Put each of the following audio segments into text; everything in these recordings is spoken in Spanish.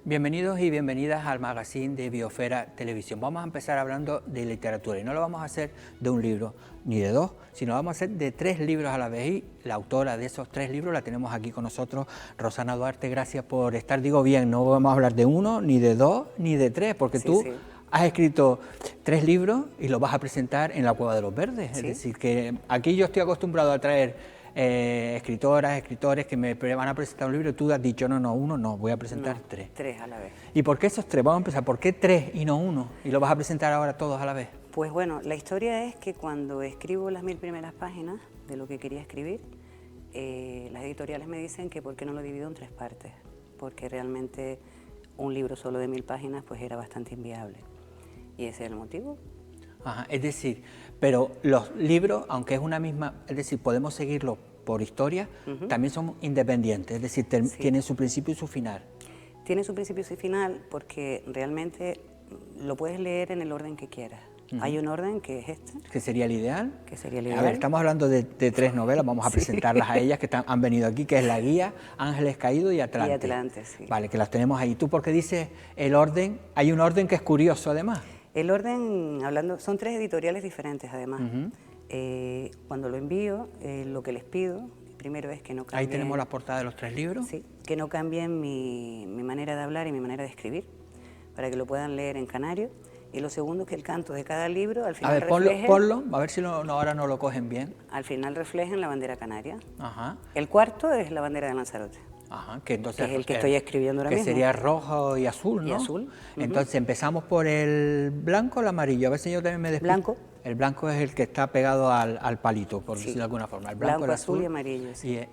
Bienvenidos y bienvenidas al magazine de Biosfera Televisión. Vamos a empezar hablando de literatura y no lo vamos a hacer de un libro ni de dos, sino vamos a hacer de 3 libros a la vez y la autora de esos 3 libros la tenemos aquí con nosotros, Rosana Duarte. Gracias por estar, digo bien, no vamos a hablar de 1, ni de 2, ni de 3, porque tú has escrito 3 libros y los vas a presentar en la Cueva de los Verdes, es decir, que aquí yo estoy acostumbrado a traer escritoras, escritores que me van a presentar un libro y tú has dicho no, 1 no, voy a presentar 3. 3 a la vez. ¿Y por qué esos 3? Vamos a empezar, ¿por qué 3 y no 1? Y lo vas a presentar ahora todos a la vez. Pues bueno, la historia es que cuando escribo las 1000 primeras páginas de lo que quería escribir, las editoriales me dicen que por qué no lo divido en 3 partes, porque realmente un libro solo de 1000 páginas pues era bastante inviable. Y ese es el motivo. Ajá, es decir, pero los libros, aunque es una misma, es decir, podemos seguirlos por historia, también son independientes, es decir, tienen su principio y su final. Tiene su principio y su final porque realmente lo puedes leer en el orden que quieras. Hay un orden que es este. ¿Que sería el ideal? Que sería el ideal. A ver, estamos hablando de 3 novelas, vamos a presentarlas a ellas que han venido aquí, que es La Guía, Ángeles Caídos y Atlante. Y Atlante, sí. Vale, que las tenemos ahí. ¿Tú por qué dices el orden? Hay un orden que es curioso además. El orden, hablando, son 3 editoriales diferentes además. Cuando lo envío, lo que les pido, primero es que no cambien... Ahí tenemos las portadas de los 3 libros. Sí, que no cambien mi manera de hablar y mi manera de escribir, para que lo puedan leer en canario. Y lo segundo es que el canto de cada libro al final ponlo, a ver si ahora no lo cogen bien. Al final reflejen la bandera canaria. Ajá. El cuarto es la bandera de Lanzarote. Ajá, que entonces es el que estoy escribiendo ahora mismo. Que sería rojo y azul, ¿no? Y azul. Entonces empezamos por el blanco o el amarillo. A ver si yo también me despido. Blanco. El blanco es el que está pegado al palito, por decirlo de alguna forma. El blanco, el azul y amarillo. Sí. Y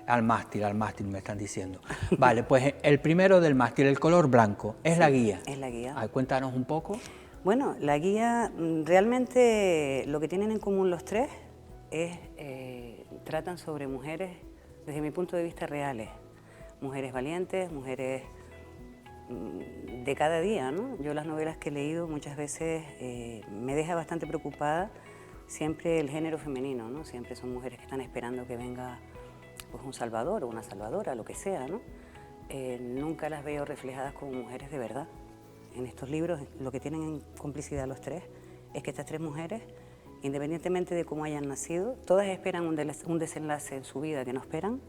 al mástil me están diciendo. Vale, pues el primero del mástil, el color blanco, es la guía. Es la guía. A ver, cuéntanos un poco. Bueno, la guía, realmente lo que tienen en común los 3 es, tratan sobre mujeres, desde mi punto de vista, reales. Mujeres valientes, mujeres de cada día, ¿no? Yo las novelas que he leído muchas veces me deja bastante preocupada siempre el género femenino, ¿no? Siempre son mujeres que están esperando que venga pues, un salvador o una salvadora, lo que sea, ¿no? Nunca las veo reflejadas como mujeres de verdad. En estos libros lo que tienen en complicidad los 3 es que estas 3 mujeres, independientemente de cómo hayan nacido, todas esperan un desenlace en su vida que no esperan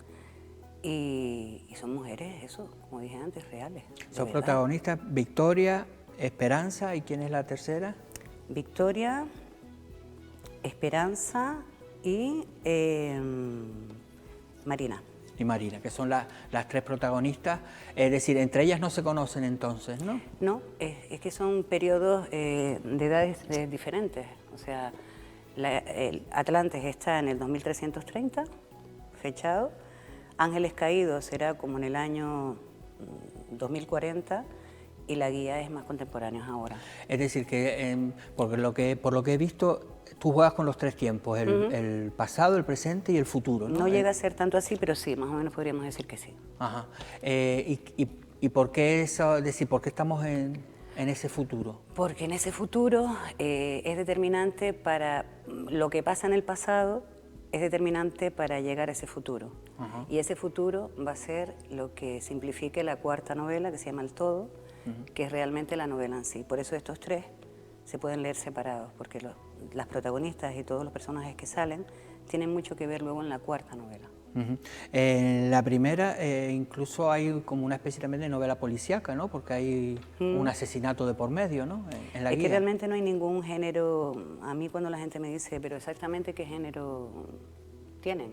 y son mujeres, eso, como dije antes, reales. Son protagonistas Victoria, Esperanza, ¿y quién es la tercera? Victoria, Esperanza y Marina. Y Marina, que son las 3 protagonistas, es decir, entre ellas no se conocen entonces, ¿no? No, es que son periodos de edades diferentes, o sea, el Atlantes está en el 2330, fechado, Ángeles Caídos será como en el año 2040 y la guía es más contemporánea ahora. Es decir, que por lo que he visto, tú juegas con los 3 tiempos, el pasado, el presente y el futuro, ¿no? No llega a ser tanto así, pero sí, más o menos podríamos decir que sí. Ajá. ¿Y por qué eso, es decir, por qué estamos en ese futuro? Porque en ese futuro es determinante para lo que pasa en el pasado, es determinante para llegar a ese futuro. Y ese futuro va a ser lo que simplifique la 4ª novela, que se llama El Todo, que es realmente la novela en sí. Por eso estos 3 se pueden leer separados, porque las protagonistas y todos los personajes que salen tienen mucho que ver luego en la 4ª novela. En la primera incluso hay como una especie también de novela policíaca, ¿no? Porque hay un asesinato de por medio, ¿no? En la guía. Que realmente no hay ningún género. A mí cuando la gente me dice, pero exactamente qué género tienen,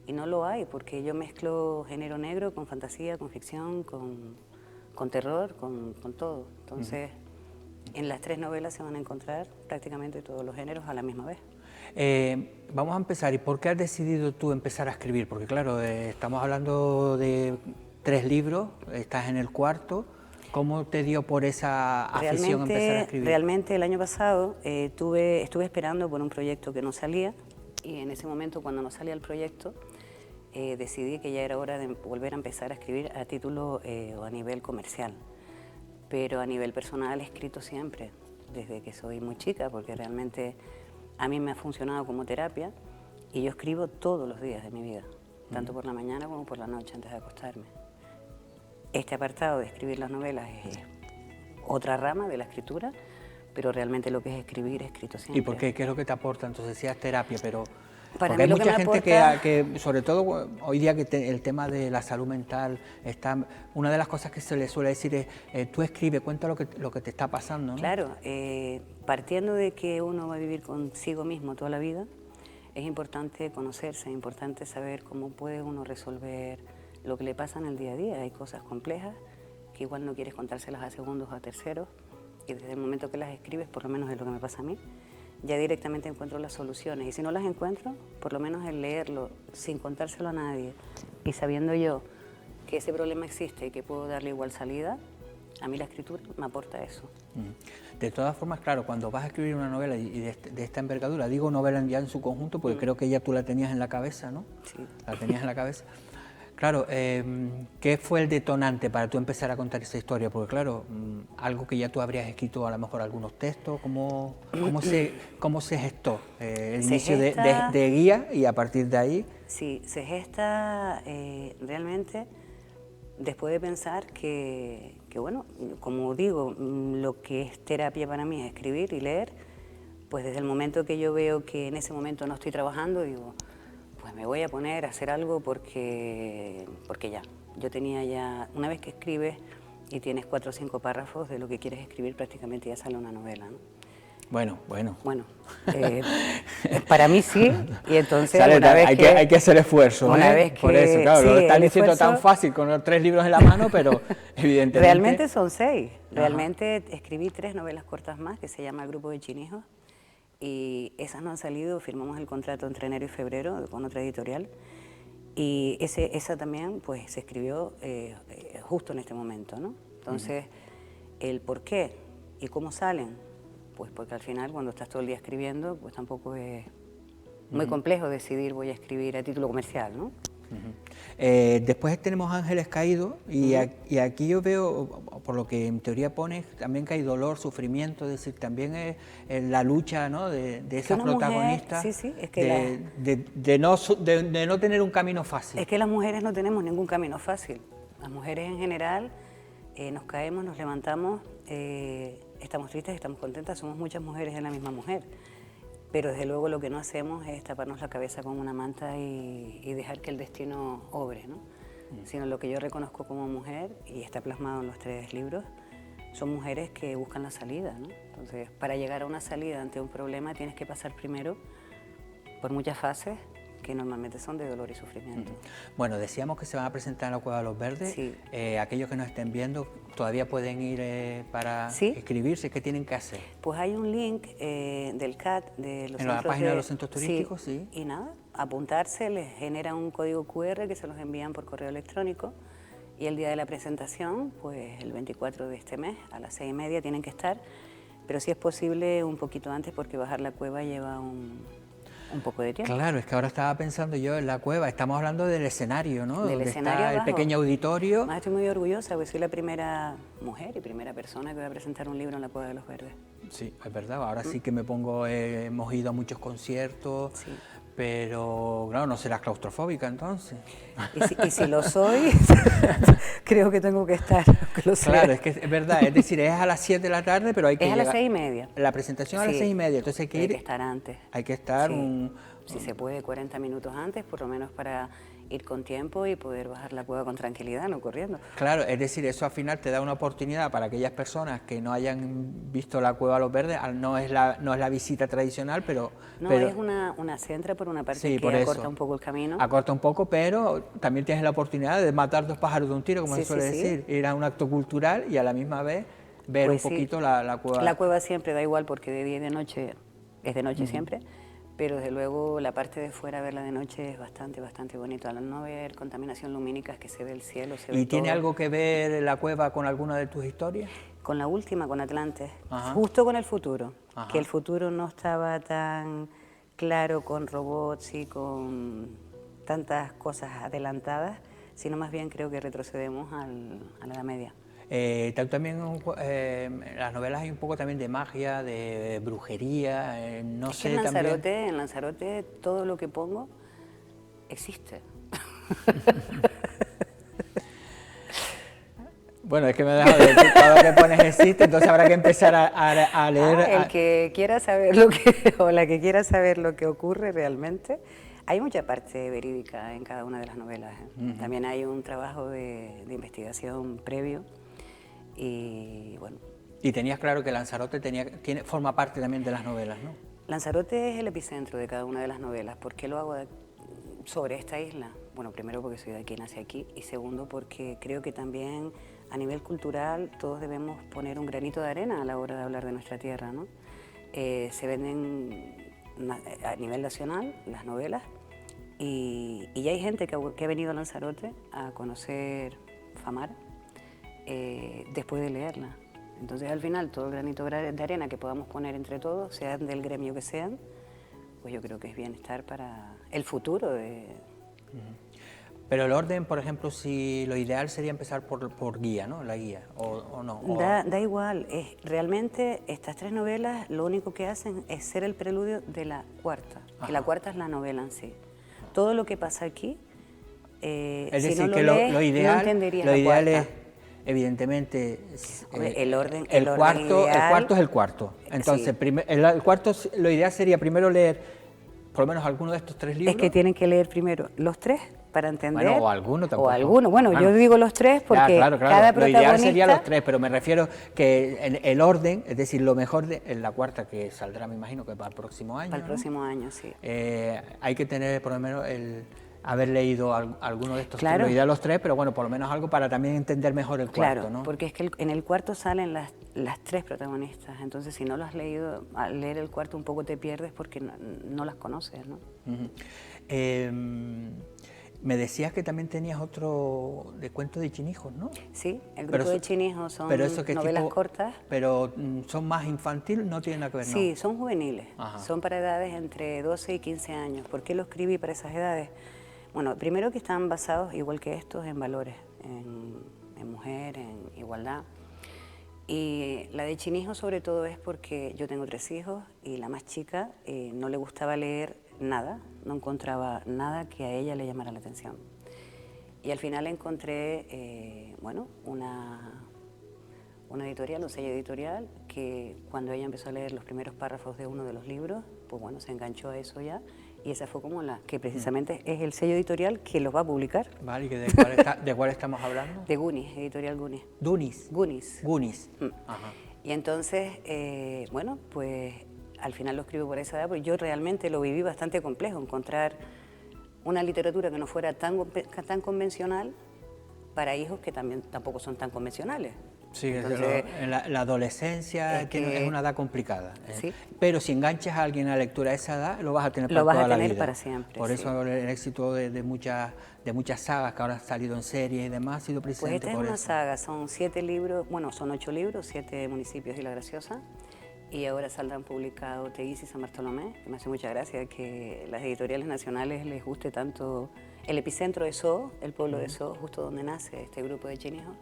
y no lo hay, porque yo mezclo género negro con fantasía, con ficción, con terror, con todo. Entonces, en las 3 novelas se van a encontrar prácticamente todos los géneros a la misma vez. Vamos a empezar. ¿Y por qué has decidido tú empezar a escribir? Porque claro, estamos hablando de 3 libros, estás en el 4. ¿Cómo te dio por esa afición a empezar a escribir? Realmente el año pasado estuve esperando por un proyecto que no salía y en ese momento, cuando no salía el proyecto, decidí que ya era hora de volver a empezar a escribir a título o a nivel comercial. Pero a nivel personal he escrito siempre, desde que soy muy chica, porque realmente a mí me ha funcionado como terapia y yo escribo todos los días de mi vida, tanto por la mañana como por la noche antes de acostarme. Este apartado de escribir las novelas es otra rama de la escritura, pero realmente lo que es escribir, he escrito siempre. ¿Y por qué? ¿Qué es lo que te aporta? Entonces decías terapia, pero... Para porque mí hay lo mucha que me gente aporta... que, sobre todo hoy día, el tema de la salud mental, está, una de las cosas que se le suele decir es, tú escribe, cuenta lo que te está pasando, ¿no? Claro, partiendo de que uno va a vivir consigo mismo toda la vida, es importante conocerse, es importante saber cómo puede uno resolver lo que le pasa en el día a día. Hay cosas complejas que igual no quieres contárselas a segundos o a terceros, y desde el momento que las escribes, por lo menos es lo que me pasa a mí, ya directamente encuentro las soluciones. Y si no las encuentro, por lo menos el leerlo sin contárselo a nadie y sabiendo yo que ese problema existe y que puedo darle igual salida, a mí la escritura me aporta eso. De todas formas, claro, cuando vas a escribir una novela y de esta envergadura, digo novela ya en su conjunto, porque creo que ya tú la tenías en la cabeza, ¿no? Sí. La tenías en la cabeza. Claro, ¿qué fue el detonante para tú empezar a contar esa historia? Porque claro, algo que ya tú habrías escrito, a lo mejor algunos textos, ¿cómo se gestó el inicio de guía y a partir de ahí? Sí, se gesta realmente después de pensar que, bueno, como digo, lo que es terapia para mí es escribir y leer, pues desde el momento que yo veo que en ese momento no estoy trabajando, digo, pues me voy a poner a hacer algo porque ya. Yo tenía ya, una vez que escribes y tienes 4 o 5 párrafos de lo que quieres escribir, prácticamente ya sale una novela, ¿no? Bueno. Bueno, para mí sí, y entonces Sale, una vez hay que hacer esfuerzo, una vez por que, eso, claro, sí, lo están el diciendo esfuerzo, tan fácil con los 3 libros en la mano, pero evidentemente... Realmente son 6, realmente escribí 3 novelas cortas más, que se llama El Grupo de Chinijos, y esas no han salido, firmamos el contrato entre enero y febrero con otra editorial, y esa también pues se escribió justo en este momento, ¿no? Entonces, el por qué y cómo salen, pues porque al final cuando estás todo el día escribiendo, pues tampoco es muy complejo decidir voy a escribir a título comercial, ¿no? Después tenemos Ángeles Caídos y aquí yo veo, por lo que en teoría pones, también que hay dolor, sufrimiento, es decir, también es la lucha, ¿no? de esas protagonistas, es que de no tener un camino fácil. Es que las mujeres no tenemos ningún camino fácil. Las mujeres en general nos caemos, nos levantamos, estamos tristes, estamos contentas, somos muchas mujeres en la misma mujer. Pero desde luego lo que no hacemos es taparnos la cabeza con una manta y dejar que el destino obre, ¿no? Sino lo que yo reconozco como mujer, y está plasmado en los 3 libros, son mujeres que buscan la salida, ¿no? Entonces, para llegar a una salida ante un problema tienes que pasar primero por muchas fases que normalmente son de dolor y sufrimiento. Bueno, decíamos que se van a presentar en la Cueva de los Verdes. Sí. Aquellos que nos estén viendo todavía pueden ir para ¿Sí? inscribirse. ¿Qué tienen que hacer? Pues hay un link del CAT, de los en la página de los centros turísticos, sí. Y nada, apuntarse, les genera un código QR que se los envían por correo electrónico, y el día de la presentación, pues el 24 de este mes, a las 6:30 tienen que estar, pero si es posible un poquito antes, porque bajar la cueva lleva un poco de tiempo. Claro, es que ahora estaba pensando yo en la cueva, estamos hablando del escenario, ¿no? Del donde escenario está el abajo. pequeño auditorio. Además, estoy muy orgullosa, porque soy la primera mujer y primera persona que va a presentar un libro en la Cueva de los Verdes. Sí, es verdad, ahora sí que me pongo, hemos ido a muchos conciertos, Sí. pero claro, no serás claustrofóbica entonces. Y si lo soy, creo que tengo que estar. Que lo Claro, sea. es que es verdad, es decir, es a las 7 de la tarde, pero hay que Es a las llegar- 6:30. La presentación a las Sí. 6:30, entonces hay que ir... Hay que estar antes. Hay que estar Sí. Si se puede, 40 minutos antes, por lo menos para ir con tiempo y poder bajar la cueva con tranquilidad, no corriendo. Claro, es decir, eso al final te da una oportunidad para aquellas personas que no hayan visto la Cueva de los Verdes, no es la visita tradicional, pero... No, pero es se entra por una parte sí, que por eso. acorta un poco el camino. Acorta un poco, pero también tienes la oportunidad de matar 2 pájaros de un tiro, como Sí, se suele sí, sí. decir, ir a un acto cultural y a la misma vez ver Pues un sí. poquito la cueva. La cueva siempre da igual, porque de día y de noche es de noche siempre, pero desde luego la parte de fuera, verla de noche, es bastante bonito. Al no haber contaminación lumínica, es que se ve el cielo, se ve ¿Y tiene todo. algo que ver la cueva con alguna de tus historias? Con la última, con Atlantes, Ajá. justo con el futuro, Ajá. que el futuro no estaba tan claro con robots y con tantas cosas adelantadas, sino más bien creo que retrocedemos a la Edad Media. También en las novelas hay un poco también de magia, de brujería, no Es que sé, también... en Lanzarote todo lo que pongo existe. Bueno, es que me he dejado de decir, todo lo que pones existe, entonces habrá que empezar a leer. El que quiera saber lo que, o la que quiera saber lo que ocurre realmente, hay mucha parte verídica en cada una de las novelas. También hay un trabajo de investigación previo y bueno. Y tenías claro que Lanzarote forma parte también de las novelas, ¿no? Lanzarote es el epicentro de cada una de las novelas. ¿Por qué lo hago sobre esta isla? Bueno, primero porque soy de aquí, nací aquí, y segundo porque creo que también a nivel cultural todos debemos poner un granito de arena a la hora de hablar de nuestra tierra, ¿no? Se venden a nivel nacional las novelas y ya hay gente que ha venido a Lanzarote a conocer Famara después de leerla. Entonces al final todo el granito de arena que podamos poner entre todos, sean del gremio que sean, pues yo creo que es bienestar para el futuro de... Pero el orden, por ejemplo, si lo ideal sería empezar por guía, ¿no? La guía, o no. Da igual, realmente estas tres novelas lo único que hacen es ser el preludio de la cuarta, que la cuarta es la novela en sí. Todo lo que pasa aquí, es si decir, no que lo ideal, no entenderías la cuarta. Es, evidentemente, el orden cuarto es el cuarto. Entonces, sí. el cuarto, lo ideal sería primero leer por lo menos alguno de estos tres libros. Es que tienen que leer primero los tres para entender. Bueno, o alguno tampoco. O alguno. Bueno, yo digo los tres porque claro. cada protagonista... Lo ideal sería los tres, pero me refiero que en el orden, es decir, lo mejor en la cuarta, que saldrá, me imagino, que para el próximo año. Para el próximo año, sí. Hay que tener por lo menos haber leído alguno de estos, claro. Lo ideal los tres, pero bueno, por lo menos algo para también entender mejor el cuarto, claro, ¿no? Porque es que en el cuarto salen las tres protagonistas, entonces si no lo has leído, al leer el cuarto un poco te pierdes porque no las conoces, ¿no? Me decías que también tenías otro de cuentos de Chinijos, ¿no? Sí, el grupo de Chinijos son novelas cortas. Pero son más infantil, no tienen nada que ver, ¿no? Sí, son juveniles, son para edades entre 12 y 15 años. ¿Por qué lo escribí para esas edades? Bueno, primero que están basados, igual que estos, en valores, en mujer, en igualdad. Y la de Chinijos sobre todo es porque yo tengo 3 hijos y la más chica no le gustaba leer nada, no encontraba nada que a ella le llamara la atención. Y al final encontré, bueno, una editorial, un sello editorial, que cuando ella empezó a leer los primeros párrafos de uno de los libros, pues bueno, se enganchó a eso ya. Y esa fue como que precisamente es el sello editorial que los va a publicar. Vale, ¿y de cuál estamos hablando? De Goonies, editorial Goonies. Goonies. Ajá. Y entonces, bueno, pues al final lo escribo por esa edad, porque yo realmente lo viví bastante complejo, encontrar una literatura que no fuera tan convencional para hijos que tampoco son tan convencionales. Sí, entonces, la adolescencia es una edad complicada. ¿Sí? Pero si enganchas a alguien a la lectura a esa edad, lo vas a tener para toda la vida. Lo vas a tener para siempre. Por eso el éxito de muchas sagas que ahora han salido en series y demás ha sido precisamente por eso. Pues esta es una saga, son 7 libros, bueno, son 8 libros, 7 municipios y La Graciosa. Y ahora saldrán publicados Teguise y San Bartolomé, que me hace mucha gracia que las editoriales nacionales les guste tanto el epicentro de Soo, el pueblo de Soo, justo donde nace este grupo de Chinijos,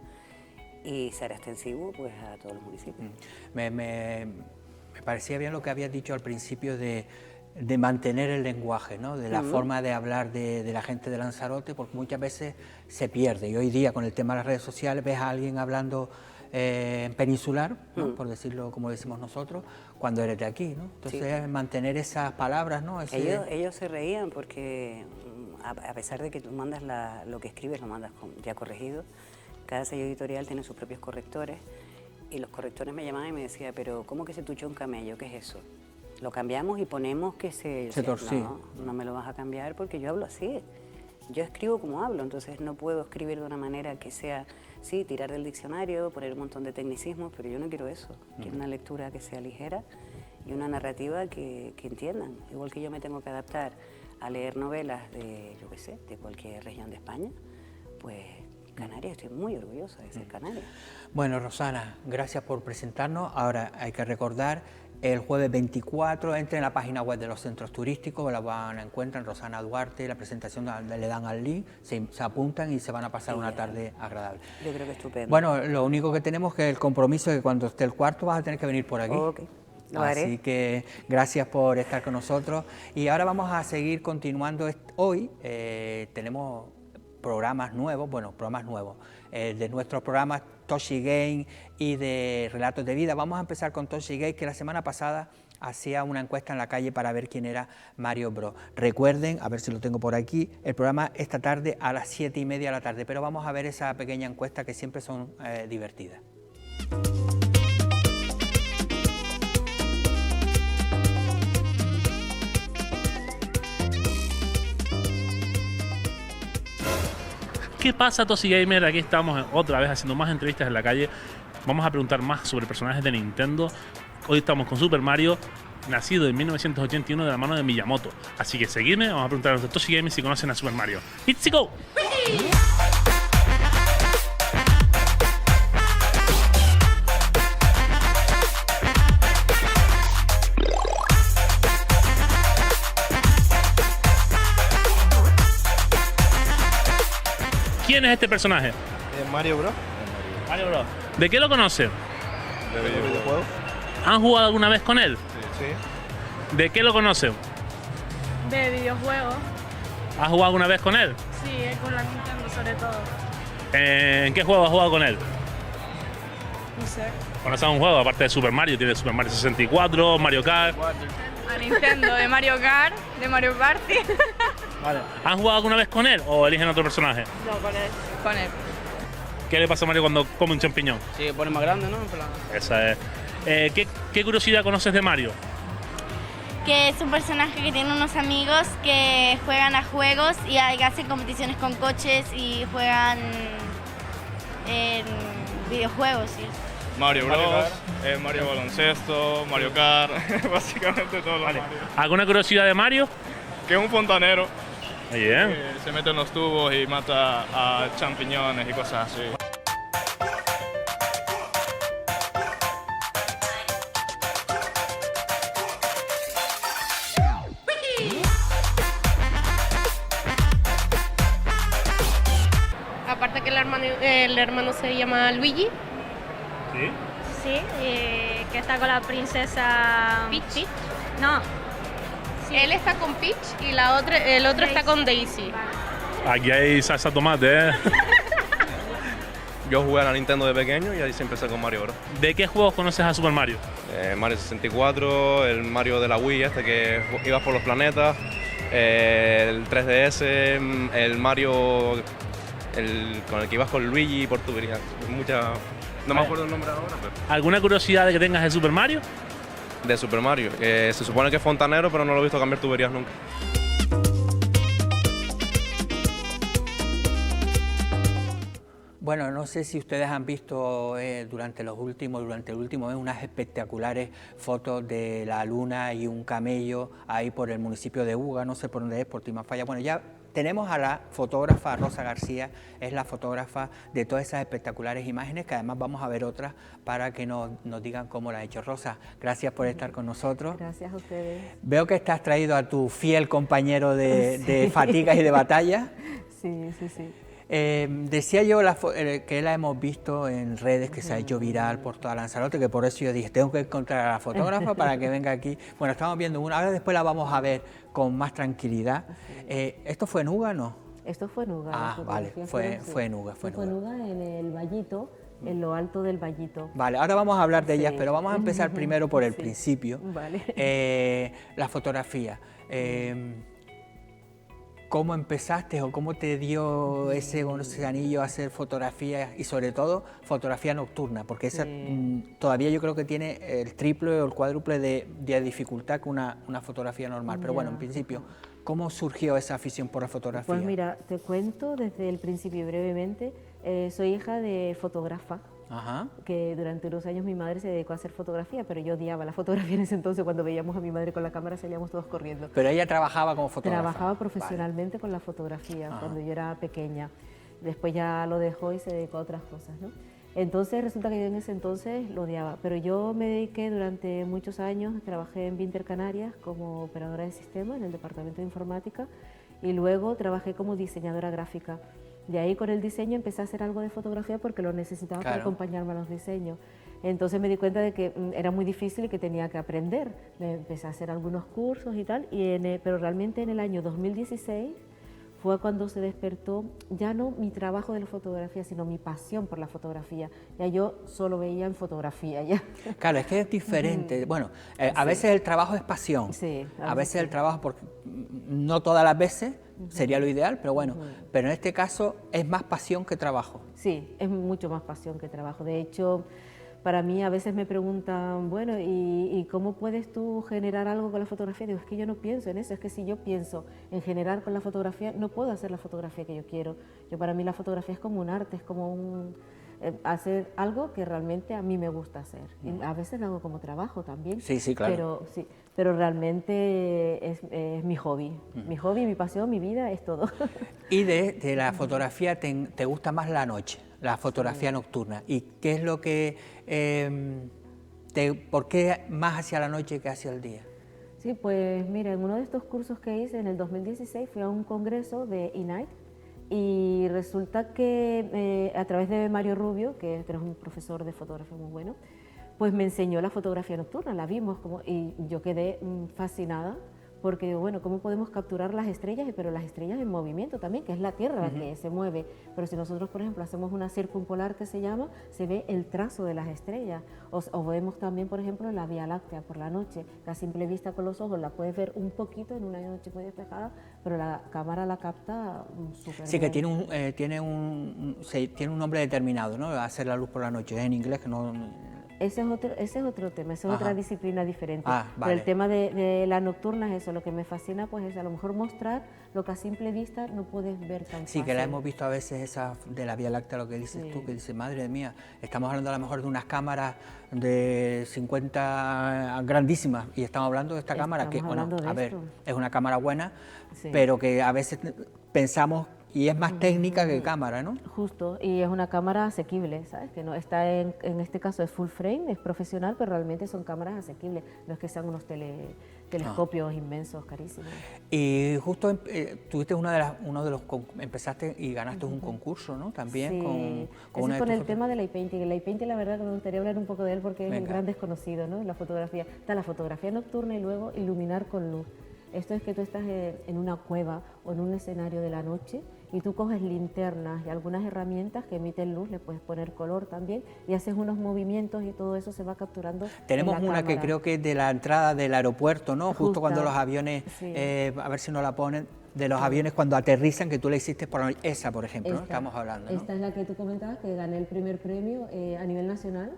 y será extensivo pues a todos los municipios. Me parecía bien lo que habías dicho al principio de mantener el lenguaje, ¿no? De la forma de hablar de la gente de Lanzarote, porque muchas veces se pierde. Y hoy día con el tema de las redes sociales ves a alguien hablando en peninsular, ¿no? Por decirlo como decimos nosotros, cuando eres de aquí, ¿no? Entonces sí. Mantener esas palabras, ¿no? Ellos se reían porque a pesar de que tú mandas lo que escribes, lo mandas ya corregido, cada sello editorial tiene sus propios correctores y los correctores me llamaban y me decían, pero ¿cómo que se tuchó un camello? ¿Qué es eso? Lo cambiamos y ponemos que se torció. No me lo vas a cambiar porque yo hablo así. Yo escribo como hablo, entonces no puedo escribir de una manera que sea, sí, tirar del diccionario, poner un montón de tecnicismos, pero yo no quiero eso. Quiero una lectura que sea ligera y una narrativa que entiendan. Igual que yo me tengo que adaptar a leer novelas de, yo qué sé, de cualquier región de España, pues Canarias, estoy muy orgullosa de ser canaria. Bueno, Rosana, gracias por presentarnos. Ahora hay que recordar, el jueves 24, entre en la página web de los centros turísticos, la encuentran Rosana Duarte, la presentación le dan al link, se apuntan y se van a pasar una tarde agradable. Yo creo que estupendo. Bueno, lo único que tenemos que el compromiso es que cuando esté el cuarto vas a tener que venir por aquí. Okay. Lo haré. Así que gracias por estar con nosotros y ahora vamos a seguir continuando. Hoy tenemos programas nuevos, de nuestros programas Toshi Game y de Relatos de Vida. Vamos a empezar con Toshi Game, que la semana pasada hacía una encuesta en la calle para ver quién era Mario Bros. Recuerden, a ver si lo tengo por aquí, el programa esta tarde a las 7:30 de la tarde, pero vamos a ver esa pequeña encuesta que siempre son divertidas. ¿Qué pasa, Toshi Gamer? Aquí estamos otra vez haciendo más entrevistas en la calle. Vamos a preguntar más sobre personajes de Nintendo. Hoy estamos con Super Mario, nacido en 1981 de la mano de Miyamoto. Así que seguidme, vamos a preguntar a los de Toshi Gamer si conocen a Super Mario. ¡Let's go! ¿Quién es este personaje? Mario Bros. Mario Bros. ¿De qué lo conocen? ¿De videojuegos? ¿Han jugado alguna vez con él? Sí. ¿De qué lo conocen? De videojuegos. ¿Has jugado alguna vez con él? Sí, con la Nintendo sobre todo. ¿En qué juego has jugado con él? No sé. ¿Conoces un juego aparte de Super Mario? Tiene Super Mario 64, Mario Kart. A Nintendo, de Mario Kart, de Mario Party. Vale. ¿Han jugado alguna vez con él o eligen otro personaje? No, con él. Con él. ¿Qué le pasa a Mario cuando come un champiñón? Sí, pone más grande, ¿no? En plan. Esa es. ¿Qué curiosidad conoces de Mario? Que es un personaje que tiene unos amigos que juegan a juegos y hacen competiciones con coches y juegan en videojuegos. ¿Sí? Mario Bros, Mario Baloncesto, Mario Kart, básicamente todo lo Vale. Mario. ¿Alguna curiosidad de Mario? Que es un fontanero, Muy bien. que se mete en los tubos y mata a champiñones y cosas así. Aparte que el hermano se llama Luigi. ¿Sí? Sí, que está con la princesa Peach. No. Él está con Peach y el otro está con Daisy. Aquí hay salsa tomate, ¿eh? Yo jugué a la Nintendo de pequeño y ahí sí empecé con Mario Bros. ¿De qué juegos conoces a Super Mario? Mario 64, el Mario de la Wii, que ibas por los planetas, el 3DS, el Mario con el que ibas con Luigi y por tuberías. No me acuerdo el nombre ahora, pero... ¿Alguna curiosidad de que tengas de Super Mario? De Super Mario, que se supone que es fontanero, pero no lo he visto cambiar tuberías nunca. Bueno, no sé si ustedes han visto durante el último mes unas espectaculares fotos de la luna y un camello ahí por el municipio de Uga, no sé por dónde es, por Timafalla. Bueno, ya tenemos a la fotógrafa Rosa García, es la fotógrafa de todas esas espectaculares imágenes, que además vamos a ver otras para que nos digan cómo las ha hecho. Rosa, gracias por estar con nosotros. Gracias a ustedes. Veo que estás traído a tu fiel compañero de fatigas y de batalla. Sí, sí, sí. Decía yo que la hemos visto en redes, que se ha hecho viral por toda Lanzarote, que por eso yo dije, tengo que encontrar a la fotógrafa para que venga aquí. Bueno, estamos viendo una, ahora después la vamos a ver con más tranquilidad. ¿Esto fue en Uga, no? Esto fue en Uga. Ah, vale, fue en Uga. Fue en Uga, en el Vallito, en lo alto del Vallito. Vale, ahora vamos a hablar de ellas, Sí. pero vamos a empezar primero por el Sí. principio. Vale. La fotografía. ¿Cómo empezaste o cómo te dio ese anillo a hacer fotografía y sobre todo fotografía nocturna? Porque esa todavía yo creo que tiene el triple o el cuádruple de dificultad que una fotografía normal. Pero bueno, en principio, ¿cómo surgió esa afición por la fotografía? Pues mira, te cuento desde el principio brevemente. Soy hija de fotógrafa. Ajá. Que durante unos años mi madre se dedicó a hacer fotografía, pero yo odiaba la fotografía en ese entonces. Cuando veíamos a mi madre con la cámara salíamos todos corriendo. Pero ella trabajaba como fotógrafa. Trabajaba profesionalmente con la fotografía cuando yo era pequeña. Después ya lo dejó y se dedicó a otras cosas, ¿no? Entonces resulta que yo en ese entonces lo odiaba, pero yo me dediqué durante muchos años, trabajé en Vinter Canarias como operadora de sistemas en el departamento de informática y luego trabajé como diseñadora gráfica. De ahí con el diseño empecé a hacer algo de fotografía porque lo necesitaba para acompañarme a los diseños. Entonces me di cuenta de que era muy difícil y que tenía que aprender. Me empecé a hacer algunos cursos y tal, pero realmente en el año 2016 fue cuando se despertó ya no mi trabajo de la fotografía, sino mi pasión por la fotografía. Ya yo solo veía en fotografía ya. Claro, es que es diferente. Bueno, a veces el trabajo es pasión. Sí, a veces el trabajo, porque no todas las veces sería lo ideal, pero bueno, pero en este caso es más pasión que trabajo. Sí, es mucho más pasión que trabajo. De hecho, para mí a veces me preguntan, bueno, ¿y cómo puedes tú generar algo con la fotografía? Digo, es que yo no pienso en eso, es que si yo pienso en generar con la fotografía, no puedo hacer la fotografía que yo quiero. Para mí la fotografía es como un arte, es como hacer algo que realmente a mí me gusta hacer. Y a veces lo hago como trabajo también. Sí, sí, claro. Pero realmente es mi hobby. Mi hobby, mi pasión, mi vida, es todo. Y de la fotografía te gusta más la noche, la fotografía nocturna. ¿Y qué es lo que, por qué más hacia la noche que hacia el día? Sí, pues mira, en uno de estos cursos que hice en el 2016 fui a un congreso de INAIT y resulta que a través de Mario Rubio, que es un profesor de fotografía muy bueno, pues me enseñó la fotografía nocturna, la vimos y yo quedé fascinada porque, bueno, ¿cómo podemos capturar las estrellas? Pero las estrellas en movimiento también, que es la Tierra la que se mueve. Pero si nosotros, por ejemplo, hacemos una circumpolar que se llama, se ve el trazo de las estrellas. O vemos también, por ejemplo, la Vía Láctea por la noche, que a simple vista con los ojos la puedes ver un poquito en una noche muy despejada, pero la cámara la capta súper Sí, bien. que tiene un nombre determinado, ¿no? Hacer la luz por la noche, es en inglés que no... Ese es otro tema, esa es otra disciplina diferente. Vale. Pero el tema de la nocturna es eso, lo que me fascina pues es a lo mejor mostrar lo que a simple vista no puedes ver tan fácil. Sí, que la hemos visto a veces esa de la Vía Láctea, lo que dices tú, que dices, madre mía, estamos hablando a lo mejor de unas cámaras de 50 grandísimas y estamos hablando de esta cámara que, bueno, a ver, es una cámara buena, pero que a veces pensamos y es más técnica que cámara, ¿no? Justo, y es una cámara asequible, ¿sabes? Que no está en este caso es full frame, es profesional, pero realmente son cámaras asequibles, no es que sean unos telescopios inmensos, carísimos. Y justo tuviste empezaste y ganaste un concurso, ¿no? También sí, con el tema del light painting. El light painting, la verdad que me gustaría hablar un poco de él porque es el gran desconocido, ¿no? La fotografía. Está la fotografía nocturna y luego iluminar con luz. Esto es que tú estás en una cueva o en un escenario de la noche y tú coges linternas y algunas herramientas que emiten luz, le puedes poner color también y haces unos movimientos y todo eso se va capturando. Tenemos una que creo que es de la entrada del aeropuerto, ¿no? Justo cuando los aviones, sí. A ver si nos la ponen, de los aviones cuando aterrizan, que tú le hiciste por esa, por ejemplo, ¿no? Estamos hablando, ¿no? Esta es la que tú comentabas, que gané el primer premio a nivel nacional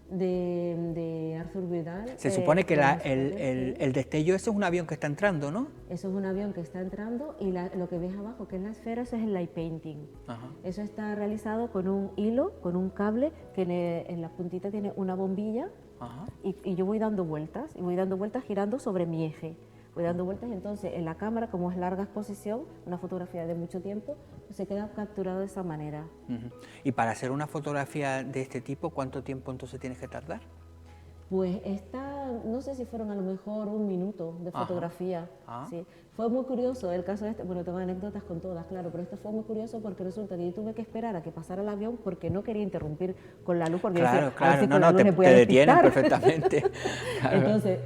de Arthur Vidal. Se supone que el destello, eso es un avión que está entrando, ¿no? Eso es un avión que está entrando y lo que ves abajo, que es la esfera, eso es el light painting. Ajá. Eso está realizado con un hilo, con un cable, que en la puntita tiene una bombilla. Ajá. Y yo voy dando vueltas girando sobre mi eje. Voy dando vueltas, entonces en la cámara, como es larga exposición, una fotografía de mucho tiempo, se queda capturado de esa manera. Y para hacer una fotografía de este tipo, ¿cuánto tiempo entonces tienes que tardar? Pues no sé si fueron a lo mejor 1 minuto de fotografía. Sí. Fue muy curioso el caso este, bueno, tengo anécdotas con todas, claro, pero esto fue muy curioso porque resulta que yo tuve que esperar a que pasara el avión porque no quería interrumpir con la luz, porque claro, decía, claro, a ver si no, te detienen perfectamente. Claro. Entonces,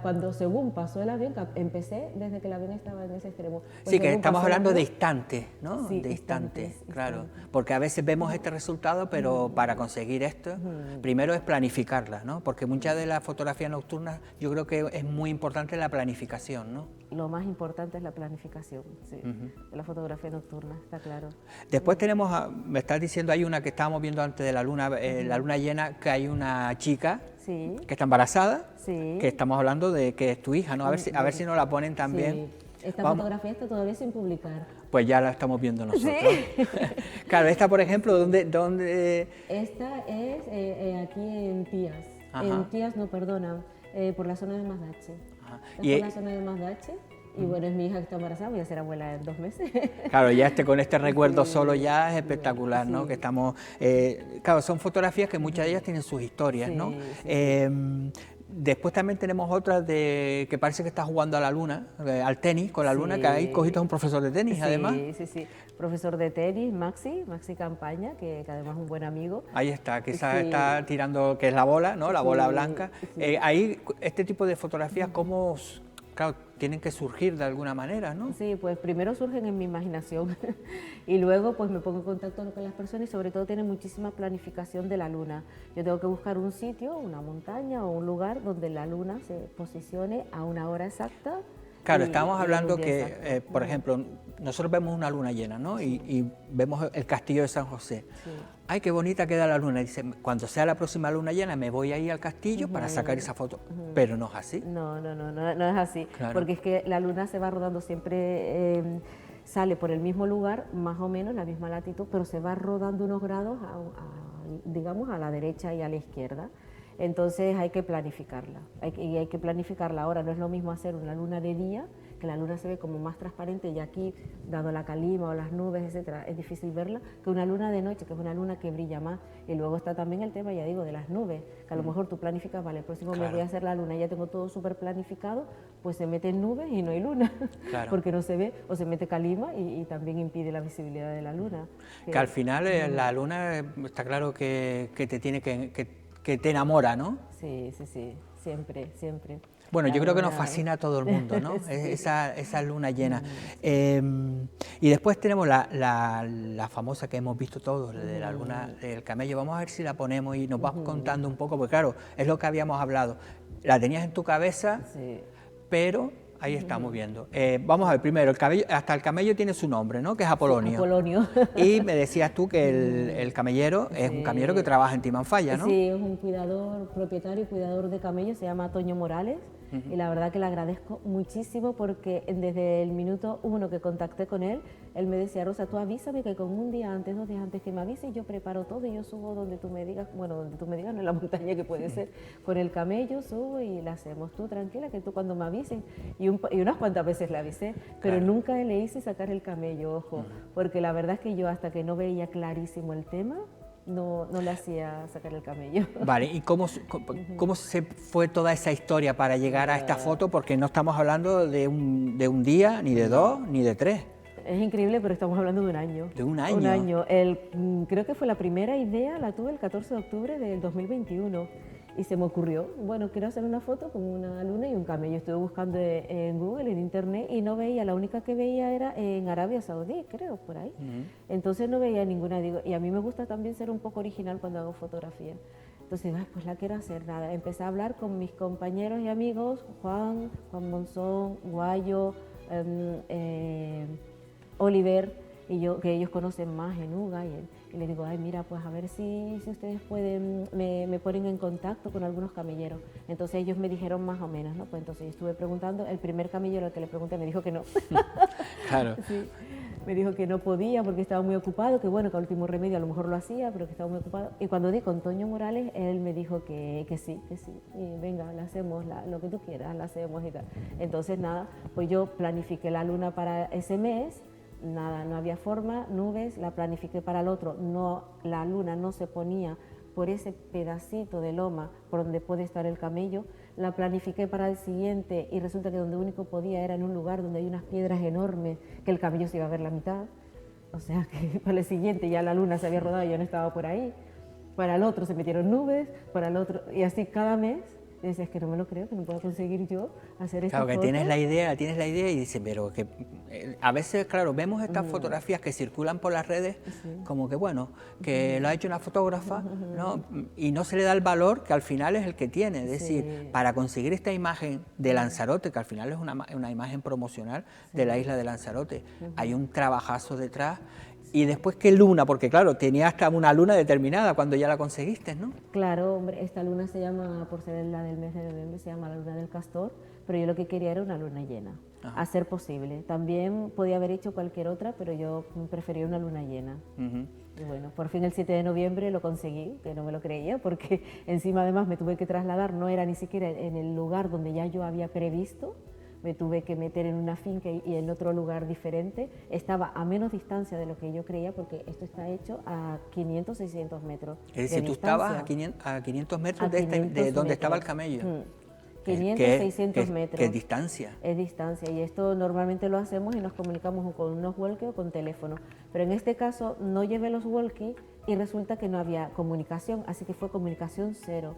cuando según pasó el avión, empecé desde que el avión estaba en ese extremo. Pues sí, que estamos hablando de instantes, ¿no? Sí, de instantes, claro. instantes. Porque a veces vemos este resultado, pero para conseguir esto, primero es planificarla, ¿no? Porque muchas de las fotografías nocturnas, yo creo que es muy importante la planificación, ¿no? Lo más importante es la planificación, sí, de la fotografía nocturna, está claro. Después tenemos, me estás diciendo, hay una que estábamos viendo antes de la luna llena, que hay una chica que está embarazada, que estamos hablando de que es tu hija, ¿no? A ver si nos la ponen también. Sí. Esta fotografía está todavía sin publicar. Pues ya la estamos viendo nosotros. ¿Sí? Claro, esta, por ejemplo, ¿dónde? Esta es aquí en Tías. En Tías, no, perdona, por la zona de Mazdache. Por la zona de Mazdache. Y bueno, es mi hija que está embarazada, voy a ser abuela en 2 meses. Claro, ya con este recuerdo solo ya es espectacular, ¿no? Que estamos, claro, son fotografías que muchas de ellas tienen sus historias, ¿no? Después también tenemos otras que parece que está jugando a la luna, al tenis con la luna, que ahí cogiste a un profesor de tenis, además. Sí, profesor de tenis, Maxi Campaña, que además es un buen amigo. Ahí está, que está tirando, que es la bola, ¿no? La bola blanca. Ahí, este tipo de fotografías, claro, tienen que surgir de alguna manera, ¿no? Sí, pues primero surgen en mi imaginación y luego pues me pongo en contacto con las personas y sobre todo tienen muchísima planificación de la luna. Yo tengo que buscar un sitio, una montaña o un lugar donde la luna se posicione a una hora exacta. Claro, y estamos en hablando un día que, exacto. por ejemplo, nosotros vemos una luna llena, ¿no? Y vemos el castillo de San José. Sí. Ay, qué bonita queda la luna. Dice, cuando sea la próxima luna llena me voy a ir al castillo para sacar esa foto. Pero no es así. No es así, Claro. porque es que la luna se va rodando siempre, sale por el mismo lugar, más o menos, la misma latitud, pero se va rodando unos grados, digamos, a la derecha y a la izquierda. Entonces hay que planificarla, y hay que planificarla ahora. No es lo mismo hacer una luna de día, que la luna se ve como más transparente y aquí, dado la calima o las nubes, etcétera, es difícil verla, que una luna de noche, que es una luna que brilla más. Y luego está también el tema, ya digo, de las nubes, que a lo mejor tú planificas, vale, el próximo mes voy a hacer la luna, ya tengo todo súper planificado, pues se meten nubes y no hay luna, Claro. porque no se ve, o se mete calima y también impide la visibilidad de la luna. Que al final la luna está claro que te tiene que te enamora, ¿no? Sí, siempre, siempre. Bueno, yo creo que nos Ahora, fascina a todo el mundo, ¿no? Sí. Esa luna llena. Y después tenemos la famosa que hemos visto todos, la de la luna del camello. Vamos a ver si la ponemos y nos vas contando un poco, porque claro, es lo que habíamos hablado. La tenías en tu cabeza, Sí. pero ahí estamos viendo. Vamos a ver, primero, hasta el camello tiene su nombre, ¿no? Que es Apolonio. Apolonio. Y me decías tú que el camellero es un camellero que trabaja en Timanfaya, ¿no? Sí, es un cuidador, propietario y cuidador de camellos, se llama Toño Morales. Y la verdad que le agradezco muchísimo porque desde el minuto 1 que contacté con él, él me decía, Rosa, tú avísame que con un día antes, 2 días antes que me avises, yo preparo todo y yo subo donde tú me digas, bueno, donde tú me digas, no en la montaña que puede ser, con el camello subo y la hacemos. Tú tranquila, que tú cuando me avisen. Y unas cuantas veces le avisé, pero Claro. nunca le hice sacar el camello, ojo, porque la verdad es que yo hasta que no veía clarísimo el tema, no le hacía sacar el camello. Vale, ¿y cómo se fue toda esa historia para llegar a esta foto? Porque no estamos hablando de un día, ni de 2, ni de 3. Es increíble, pero estamos hablando de un año. ¿De un año? Un año. Creo que fue la primera idea, la tuve el 14 de octubre del 2021 y se me ocurrió, bueno, quiero hacer una foto con una luna y un camello. Estuve buscando en Google, en Internet y no veía, la única que veía era en Arabia Saudí, creo, por ahí. Entonces no veía ninguna, digo, y a mí me gusta también ser un poco original cuando hago fotografía. Entonces, pues la quiero hacer, nada. Empecé a hablar con mis compañeros y amigos, Juan Monzón, Guayo, Oliver, y yo, que ellos conocen más en UGA, y le digo, ay, mira, pues a ver si ustedes pueden, me ponen en contacto con algunos camelleros. Entonces ellos me dijeron más o menos, ¿no? Pues entonces yo estuve preguntando, el primer camellero al que le pregunté me dijo que no. Claro. Sí, me dijo que no podía porque estaba muy ocupado, que bueno, que a último remedio a lo mejor lo hacía, pero que estaba muy ocupado. Y cuando di con Toño Morales, él me dijo que sí, y venga, la hacemos, lo que tú quieras, la hacemos y tal. Entonces nada, pues yo planifiqué la luna para ese mes, nada, no había forma, nubes, la planifiqué para el otro, no, la luna no se ponía por ese pedacito de loma por donde puede estar el camello, la planifiqué para el siguiente y resulta que donde único podía era en un lugar donde hay unas piedras enormes que el camello se iba a ver la mitad, o sea que para el siguiente ya la luna se había rodado y yo no estaba por ahí, para el otro se metieron nubes, para el otro, y así cada mes. Y decía, es que no me lo creo, que no puedo conseguir yo hacer esta Claro, que foto. tienes la idea y dices, pero que a veces, claro, vemos estas fotografías que circulan por las redes como que, bueno, que lo ha hecho una fotógrafa, ¿no? Y no se le da el valor que al final es el que tiene. Es decir, para conseguir esta imagen de Lanzarote, que al final es una imagen promocional de la isla de Lanzarote, hay un trabajazo detrás. Y después, ¿qué luna? Porque claro, tenía hasta una luna determinada cuando ya la conseguiste, ¿no? Claro, hombre, esta luna se llama, por ser la del mes de noviembre, se llama la luna del castor, pero yo lo que quería era una luna llena, a ser posible. También podía haber hecho cualquier otra, pero yo prefería una luna llena. Y bueno, por fin el 7 de noviembre lo conseguí, que no me lo creía, porque encima además me tuve que trasladar, no era ni siquiera en el lugar donde ya yo había previsto, me tuve que meter en una finca y en otro lugar diferente. Estaba a menos distancia de lo que yo creía, porque esto está hecho a 500, 600 metros. Es decir, tú estabas a 500 metros de donde estaba el camello. 500, 600 metros. ¿Qué distancia? Es distancia, y esto normalmente lo hacemos y nos comunicamos con unos walkie o con teléfono. Pero en este caso no llevé los walkie y resulta que no había comunicación, así que fue comunicación cero.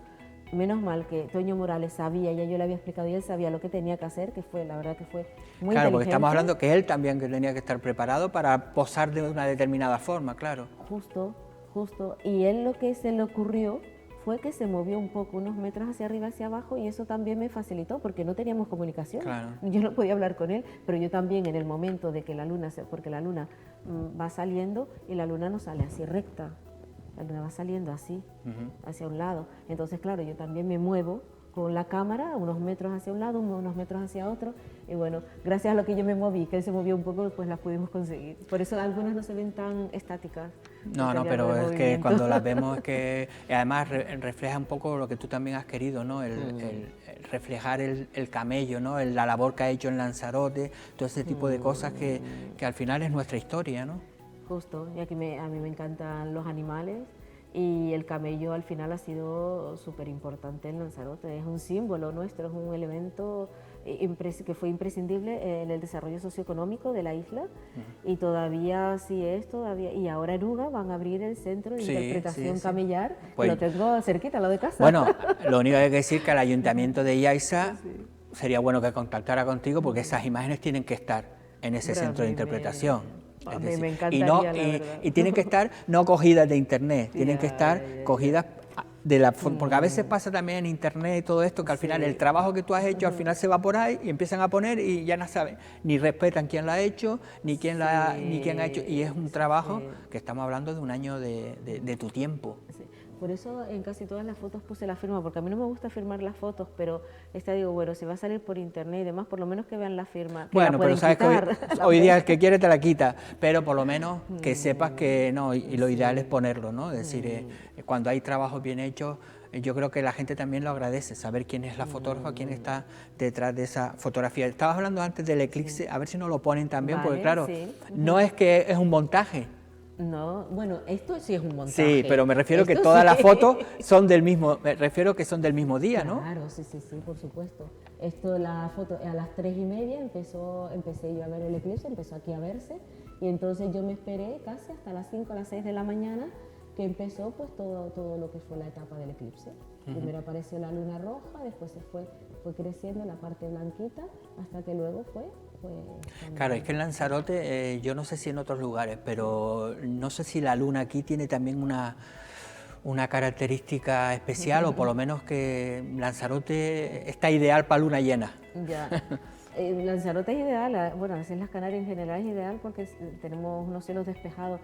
menos mal que Toño Morales sabía, ya yo le había explicado y él sabía lo que tenía que hacer, que fue, la verdad que fue muy Claro, porque inteligente. estamos hablando que él también que tenía que estar preparado para posar de una determinada forma, claro. Justo, y él lo que se le ocurrió fue que se movió un poco, unos metros hacia arriba, hacia abajo, y eso también me facilitó, porque no teníamos comunicación. Claro. Yo no podía hablar con él, pero yo también en el momento de que la luna, porque la luna va saliendo y la luna no sale así recta, la luna va saliendo así, hacia un lado. Entonces, claro, yo también me muevo con la cámara, unos metros hacia un lado, unos metros hacia otro, y bueno, gracias a lo que yo me moví, que él se movió un poco, pues las pudimos conseguir. Por eso algunas no se ven tan estáticas. No, pero es que cuando las vemos es que además refleja un poco lo que tú también has querido, ¿no? El reflejar el camello, ¿no? La labor que ha hecho en Lanzarote, todo ese tipo de cosas que al final es nuestra historia, ¿no? Justo, y aquí a mí me encantan los animales y el camello al final ha sido súper importante en Lanzarote, es un símbolo nuestro, es un elemento que fue imprescindible en el desarrollo socioeconómico de la isla y todavía sí es, y ahora en Uga van a abrir el centro de interpretación camellar, pues, lo tengo cerquita, lo de casa. Bueno, lo único que hay que decir que el Ayuntamiento de Yaiza sería bueno que contactara contigo porque esas imágenes tienen que estar en ese centro de interpretación. A mí me encantaría, y tienen que estar no cogidas de internet, tienen que estar cogidas de la porque a veces pasa también en internet y todo esto que al final el trabajo que tú has hecho al final se va por ahí y empiezan a poner y ya no saben ni respetan quién lo ha hecho ni quién ha hecho, y es un trabajo que estamos hablando de un año de tu tiempo. Por eso en casi todas las fotos puse la firma, porque a mí no me gusta firmar las fotos, pero digo, bueno, si va a salir por internet y demás, por lo menos que vean la firma. Bueno, pero sabes que hoy día el que quiere te la quita, pero por lo menos que sepas que no, y lo ideal es ponerlo, ¿no? Es decir, cuando hay trabajos bien hechos, yo creo que la gente también lo agradece, saber quién es la fotógrafa, quién está detrás de esa fotografía. Estabas hablando antes del eclipse, a ver si nos lo ponen también, porque claro, no es que es un montaje. No, bueno, esto sí es un montaje. Sí, pero me refiero que todas las fotos son del mismo, día, ¿no? Claro, sí, por supuesto. La foto a las 3:30 empecé yo a ver el eclipse, empezó aquí a verse, y entonces yo me esperé casi hasta las 5 o las 6 de la mañana, que empezó pues todo lo que fue la etapa del eclipse. Primero apareció la luna roja, después fue creciendo la parte blanquita, hasta que luego fue claro, es que en Lanzarote, yo no sé si en otros lugares, pero no sé si la luna aquí tiene también una característica especial, o por lo menos que Lanzarote está ideal para luna llena. Ya. Lanzarote es ideal, bueno, las Islas Canarias en general es ideal porque tenemos unos cielos despejados,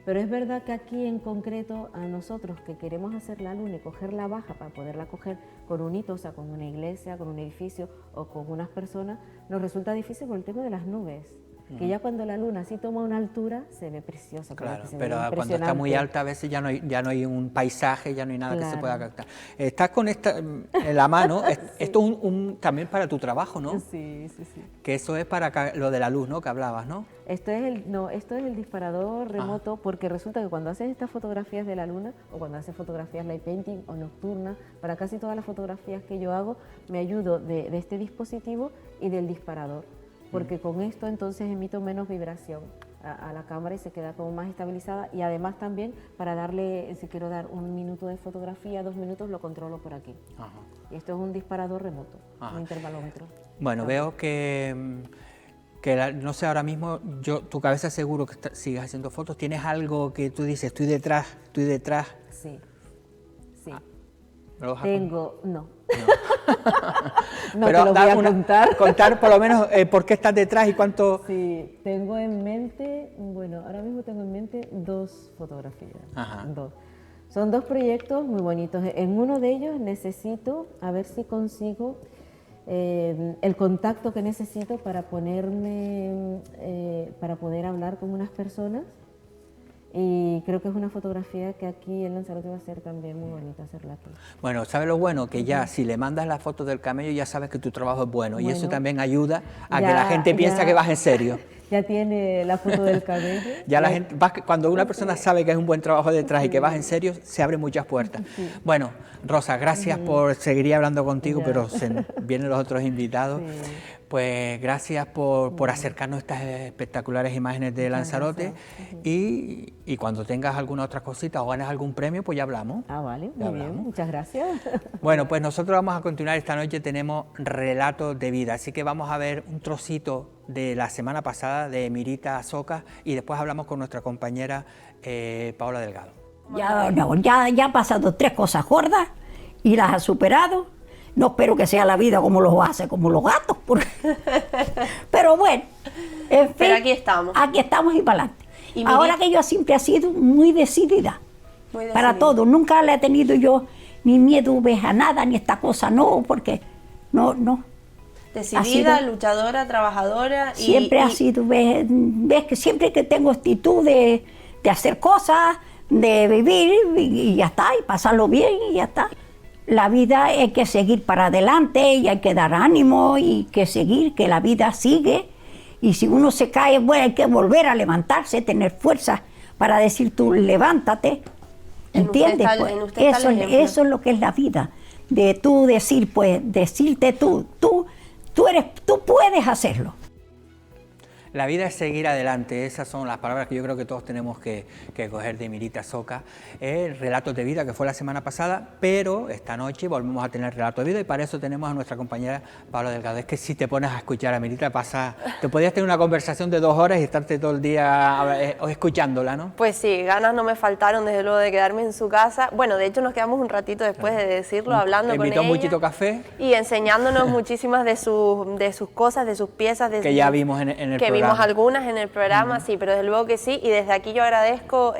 pero es verdad que aquí en concreto a nosotros que queremos hacer la luna y cogerla baja para poderla coger con un hito, o sea, con una iglesia, con un edificio o con unas personas, nos resulta difícil por el tema de las nubes. Que ya cuando la luna sí toma una altura se ve preciosa. Claro, pero cuando está muy alta a veces ya no hay un paisaje, ya no hay nada que se pueda captar. Estás con esta en la mano, esto es también para tu trabajo, ¿no? Sí. Que eso es para lo de la luz, ¿no? Que hablabas, ¿no? Esto es el disparador remoto, porque resulta que cuando haces estas fotografías de la luna, o cuando haces fotografías light painting o nocturnas, para casi todas las fotografías que yo hago, me ayudo de este dispositivo y del disparador. Porque con esto entonces emito menos vibración a la cámara y se queda como más estabilizada, y además también para darle, si quiero dar 1 minuto de fotografía, 2 minutos, lo controlo por aquí. Y esto es un disparador remoto, un intervalómetro. Bueno, veo que no sé, ahora mismo tu cabeza seguro que sigues haciendo fotos. ¿Tienes algo que tú dices, estoy detrás? Sí. ¿Me lo vas a no. No, pero te lo voy a contar. Contar por lo menos por qué estás detrás y cuánto... Sí, tengo en mente, ahora mismo tengo en mente 2 fotografías. Son 2 proyectos muy bonitos. En uno de ellos necesito, a ver si consigo el contacto que necesito para poder hablar con unas personas. Y creo que es una fotografía que aquí en Lanzarote va a ser también muy bonita hacerla aquí. Bueno, ¿sabes lo bueno? Que ya si le mandas la foto del camello ya sabes que tu trabajo es bueno, y eso también ayuda a que la gente piense que vas en serio. Ya tiene la foto del camello. Ya la gente, cuando una persona sabe que es un buen trabajo detrás y que vas en serio, se abren muchas puertas. Bueno, Rosa, gracias por seguir hablando contigo, pero vienen los otros invitados. Pues gracias por acercarnos a estas espectaculares imágenes de Lanzarote y cuando tengas alguna otra cosita o ganes algún premio, pues ya hablamos. Ah, vale, muy bien, muchas gracias. Bueno, pues nosotros vamos a continuar esta noche, tenemos relatos de vida, así que vamos a ver un trocito de la semana pasada de Mirita Soca y después hablamos con nuestra compañera Paola Delgado. Ya ha pasado 3 cosas gordas y las ha superado. No espero que sea la vida como los hace, como los gatos, pero bueno, en fin, Pero aquí estamos. Aquí estamos y para adelante. Ahora que yo siempre he sido muy decidida, para todo, nunca le he tenido yo ni miedo a nada, ni esta cosa, no, porque no. Decidida, luchadora, trabajadora. Siempre ha sido, ves que siempre que tengo actitud de hacer cosas, de vivir y ya está, y pasarlo bien y ya está. La vida hay que seguir para adelante y hay que dar ánimo y que seguir, que la vida sigue. Y si uno se cae, bueno, hay que volver a levantarse, tener fuerza para decir tú, levántate. ¿Entiendes? Eso es lo que es la vida. De tú decir, pues, decirte tú puedes hacerlo. La vida es seguir adelante, esas son las palabras que yo creo que todos tenemos que coger de Mirita Soca. Relatos de vida que fue la semana pasada, pero esta noche volvemos a tener relatos de vida y para eso tenemos a nuestra compañera Paola Delgado. Es que si te pones a escuchar a Mirita te podías tener una conversación de 2 horas y estarte todo el día escuchándola, ¿no? Pues sí, ganas no me faltaron desde luego de quedarme en su casa. Bueno, de hecho nos quedamos un ratito después de decirlo, hablando con ella. Te invitó un muchito café. Y enseñándonos muchísimas de sus cosas, de sus piezas. Que ya vimos en el programa. Vimos algunas en el programa, sí, pero desde luego que sí, y desde aquí yo agradezco,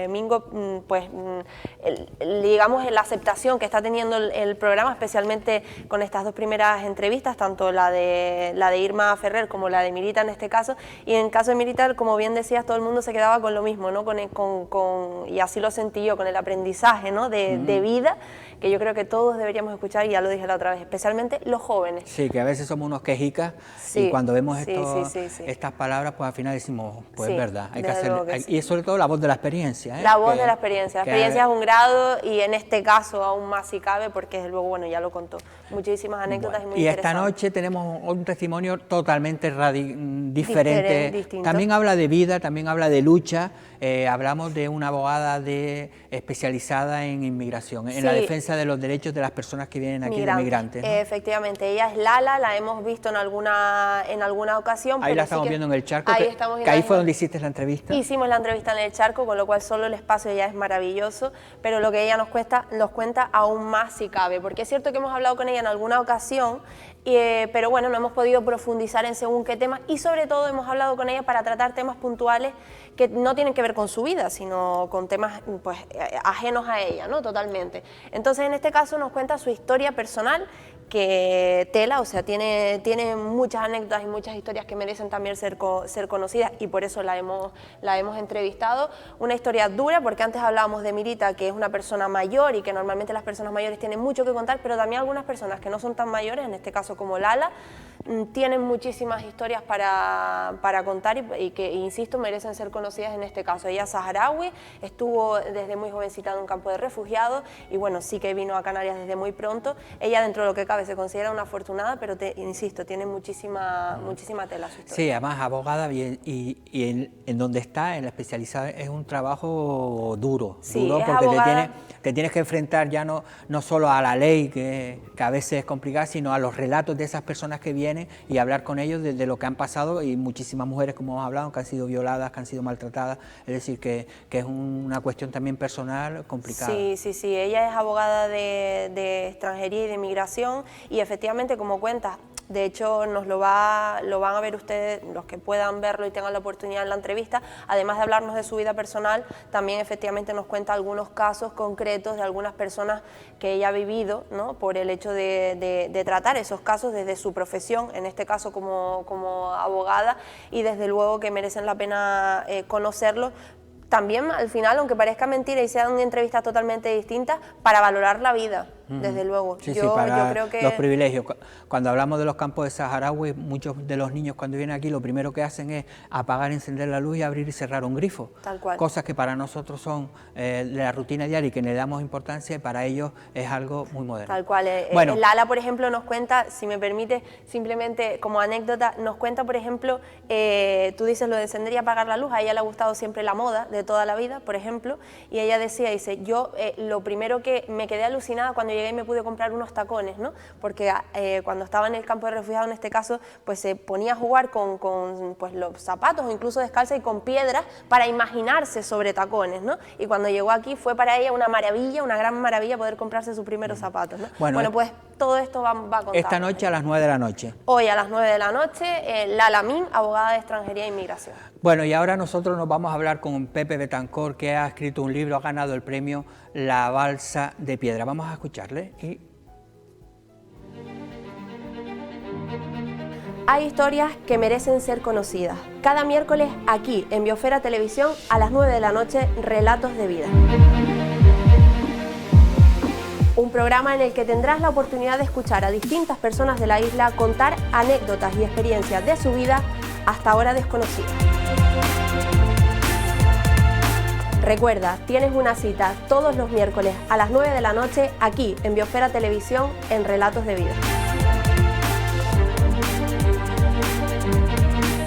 Mingo, pues, digamos, la aceptación que está teniendo el programa, especialmente con estas 2 primeras entrevistas, tanto la de Irma Ferrer como la de Mirita en este caso, y en el caso de Mirita, como bien decías, todo el mundo se quedaba con lo mismo, ¿no? Y así lo sentí yo, con el aprendizaje, ¿no? de vida, que yo creo que todos deberíamos escuchar, y ya lo dije la otra vez, especialmente los jóvenes. Sí, que a veces somos unos quejicas y cuando vemos estas palabras, pues al final decimos, pues es verdad, hay que hacerlo. Y es sobre todo la voz de la experiencia. La voz de la experiencia. La experiencia es un grado y en este caso aún más si cabe, porque desde luego, bueno, ya lo contó. Muchísimas anécdotas y muy interesantes. Y esta noche tenemos un testimonio totalmente diferente. Distinto. También habla de vida, también habla de lucha. Hablamos de una abogada especializada en inmigración, en la defensa de los derechos de las personas que vienen aquí de migrantes, ¿no? Efectivamente, ella es Lala, la hemos visto en alguna ocasión. Ahí la estamos viendo en el charco, que ahí fue donde hiciste la entrevista. Hicimos la entrevista en el charco, con lo cual solo el espacio ya es maravilloso, pero lo que ella nos cuenta aún más si cabe, porque es cierto que hemos hablado con ella en alguna ocasión, pero bueno, no hemos podido profundizar en según qué temas y sobre todo hemos hablado con ella para tratar temas puntuales que no tienen que ver con su vida, sino con temas pues, ajenos a ella, ¿no? Totalmente. Entonces, en este caso nos cuenta su historia personal, que tela, o sea, tiene muchas anécdotas y muchas historias que merecen también ser conocidas y por eso la hemos entrevistado. Una historia dura, porque antes hablábamos de Mirita, que es una persona mayor y que normalmente las personas mayores tienen mucho que contar, pero también algunas personas que no son tan mayores, en este caso como Lala, tienen muchísimas historias para contar y que, insisto, merecen ser conocidas en este caso. Ella es saharaui, estuvo desde muy jovencita en un campo de refugiados y bueno, sí que vino a Canarias desde muy pronto. Ella, dentro de lo que cabe, se considera una afortunada, pero insisto, tiene muchísima tela su historia. Sí, además abogada y en donde está, en la especializada, es un trabajo duro, porque te tienes que enfrentar ya no solo a la ley, que a veces es complicada, sino a los relatos de esas personas que vienen y hablar con ellos de lo que han pasado, y muchísimas mujeres, como hemos hablado, que han sido violadas, que han sido maltratadas, es decir, que es una cuestión también personal complicada. Sí, ella es abogada de extranjería y de migración y efectivamente, como cuentas, de hecho nos lo van a ver ustedes, los que puedan verlo y tengan la oportunidad en la entrevista, además de hablarnos de su vida personal, también efectivamente nos cuenta algunos casos concretos de algunas personas que ella ha vivido, ¿no? Por el hecho de tratar esos casos desde su profesión, en este caso como abogada, y desde luego que merecen la pena conocerlos. También al final, aunque parezca mentira y sean entrevistas totalmente distintas, para valorar la vida. desde luego. Sí, yo para creo que... los privilegios. Cuando hablamos de los campos de saharaui, muchos de los niños cuando vienen aquí lo primero que hacen es apagar, encender la luz y abrir y cerrar un grifo. Tal cual. Cosas que para nosotros son de la rutina diaria y que le damos importancia, y para ellos es algo muy moderno. Tal cual. Bueno. Lala, por ejemplo, nos cuenta, si me permite, simplemente como anécdota, nos cuenta, por ejemplo, tú dices lo de encender y apagar la luz, a ella le ha gustado siempre la moda de toda la vida, por ejemplo, y ella decía, dice, yo lo primero que me quedé alucinada cuando llegué y me pude comprar unos tacones, ¿no? Porque cuando estaba en el campo de refugiados, en este caso, pues se ponía a jugar con pues, los zapatos o incluso descalza y con piedras para imaginarse sobre tacones, ¿no? Y cuando llegó aquí fue para ella una maravilla, una gran maravilla poder comprarse sus primeros zapatos, ¿no? Bueno, pues todo esto va a contar. Esta noche a las 9 de la noche. Hoy a las 9 de la noche, Lala Min, abogada de extranjería e inmigración. Bueno, y ahora nosotros nos vamos a hablar con Pepe Betancor, que ha escrito un libro, ha ganado el premio La Balsa de Piedra. Vamos a escucharle. Hay historias que merecen ser conocidas. Cada miércoles aquí en Biosfera Televisión a las 9 de la noche, Relatos de Vida. Un programa en el que tendrás la oportunidad de escuchar a distintas personas de la isla contar anécdotas y experiencias de su vida hasta ahora desconocidas. Recuerda, tienes una cita todos los miércoles a las 9 de la noche aquí en Biosfera Televisión en Relatos de Vida.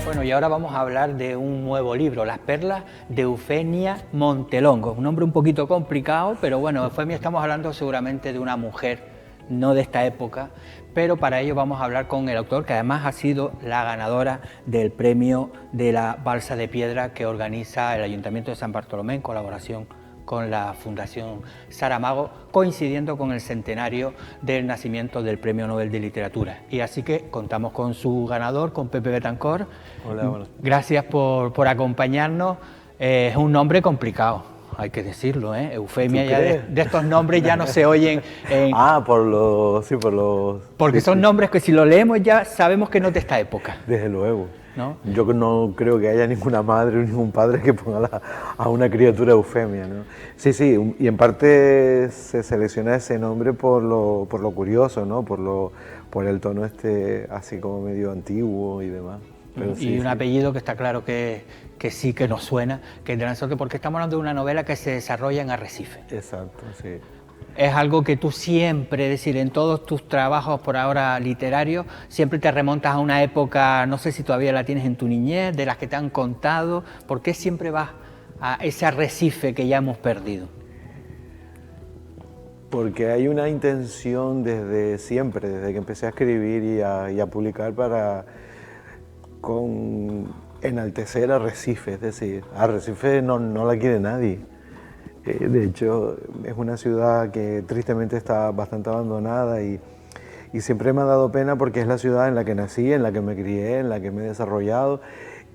Bueno, y ahora vamos a hablar de un nuevo libro, Las perlas de Eufemia Montelongo. Un nombre un poquito complicado, pero bueno, Eufemia, estamos hablando seguramente de una mujer, no de esta época, pero para ello vamos a hablar con el autor, que además ha sido la ganadora del premio de la Balsa de Piedra que organiza el Ayuntamiento de San Bartolomé en colaboración con la Fundación Saramago, coincidiendo con el centenario del nacimiento del Premio Nobel de Literatura. Y así que contamos con su ganador, con Pepe Betancor. Hola, hola. Gracias por acompañarnos. Es un nombre complicado, hay que decirlo, ¿eh? Eufemia, ya de estos nombres ya no se oyen. Por los... Porque son nombres que si los leemos ya sabemos que no es de esta época. Desde luego. ¿No? Yo no creo que haya ninguna madre o ningún padre que ponga a una criatura Eufemia, ¿no? Sí, y en parte se selecciona ese nombre por lo curioso, ¿no? Por el tono así como medio antiguo y demás. Pero y un apellido que está claro que sí que nos suena, que es de nosotros, porque estamos hablando de una novela que se desarrolla en Arrecife. Exacto, sí. Es algo que tú siempre, es decir, en todos tus trabajos por ahora literarios, siempre te remontas a una época, no sé si todavía la tienes en tu niñez, de las que te han contado. ¿Por qué siempre vas a ese Arrecife que ya hemos perdido? Porque hay una intención desde siempre, desde que empecé a escribir y a publicar con enaltecer Arrecife, es decir, Arrecife no la quiere nadie. De hecho, es una ciudad que tristemente está bastante abandonada y siempre me ha dado pena porque es la ciudad en la que nací, en la que me crié, en la que me he desarrollado,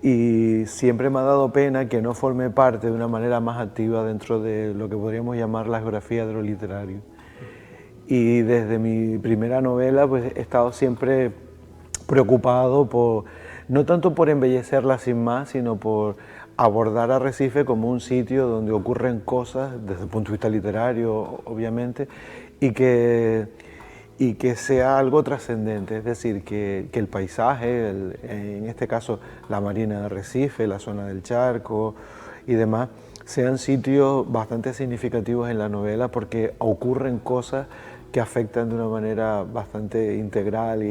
y siempre me ha dado pena que no forme parte de una manera más activa dentro de lo que podríamos llamar la geografía de lo literario. Y desde mi primera novela pues he estado siempre preocupado no tanto por embellecerla sin más, sino por abordar Arrecife como un sitio donde ocurren cosas desde el punto de vista literario, obviamente, y que sea algo trascendente, es decir, que el paisaje, en este caso la marina de Arrecife, la zona del charco y demás, sean sitios bastante significativos en la novela porque ocurren cosas que afectan de una manera bastante integral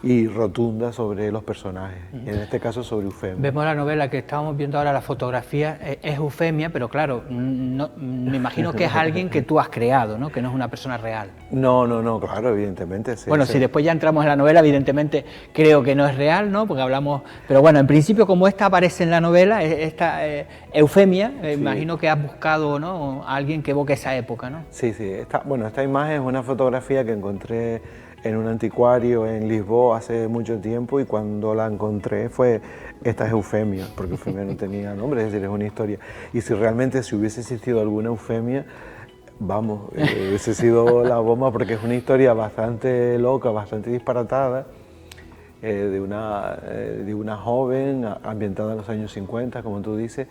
y rotunda sobre los personajes, y en este caso sobre Eufemia. Vemos la novela que estábamos viendo ahora, la fotografía, es Eufemia, pero claro, me imagino que es alguien que tú has creado, ¿no? Que no es una persona real. No, claro, evidentemente. Sí, bueno, si después ya entramos en la novela, evidentemente creo que no es real, ¿no? Porque hablamos, pero bueno, en principio como esta aparece en la novela, esta Eufemia, imagino que has buscado, ¿no? A alguien que evoque esa época, ¿no? Sí, esta imagen es una fotografía que encontré en un anticuario en Lisboa hace mucho tiempo, y cuando la encontré esta es Eufemia, porque Eufemia no tenía nombre, es decir, es una historia. Y si realmente hubiese existido alguna Eufemia, vamos, hubiese sido la bomba, porque es una historia bastante loca, bastante disparatada, de una joven ambientada en los años 50, como tú dices,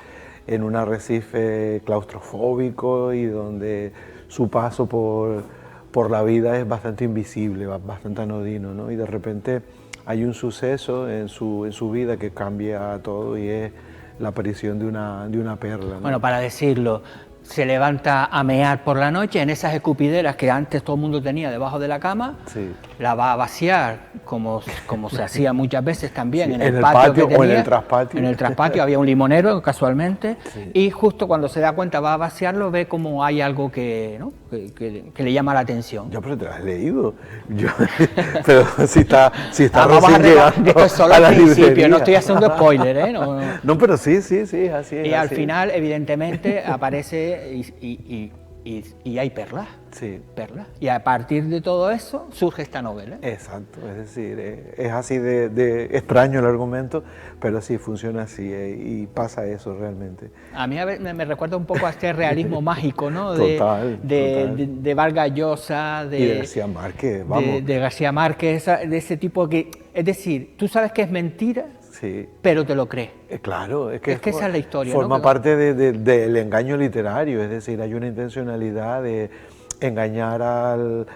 en un Arrecife claustrofóbico y donde su paso por la vida es bastante invisible, bastante anodino, ¿no? Y de repente hay un suceso en su vida que cambia todo y es la aparición de una perla, ¿no? Bueno, para decirlo, se levanta a mear por la noche en esas escupideras que antes todo el mundo tenía debajo de la cama, sí. La va a vaciar, como se hacía muchas veces también, Sí, en el patio que tenía, o en el traspatio. En el traspatio había un limonero, casualmente, sí. Y justo cuando se da cuenta va a vaciarlo, ve como hay algo que, ¿no? que le llama la atención. Yo, pero te lo has leído. Pero si está vamos recién llegando esto es solo a al la principio, librería. no estoy haciendo spoiler, ¿eh? No, pero sí, así es. Y así al es. final, evidentemente, aparece y hay perlas. Sí. Perlas. Y a partir de todo eso surge esta novela. Exacto, es decir, es así de extraño el argumento, pero sí funciona así y pasa eso realmente. A mí me recuerda un poco a este realismo mágico, ¿no? Total. De Vargas Llosa, y de García Márquez, vamos. De García Márquez, de ese tipo que... Es decir, tú sabes que es mentira, sí. Pero te lo crees. Claro, es que esa es la historia. Forma ¿no? parte del engaño literario, es decir, hay una intencionalidad de engañar al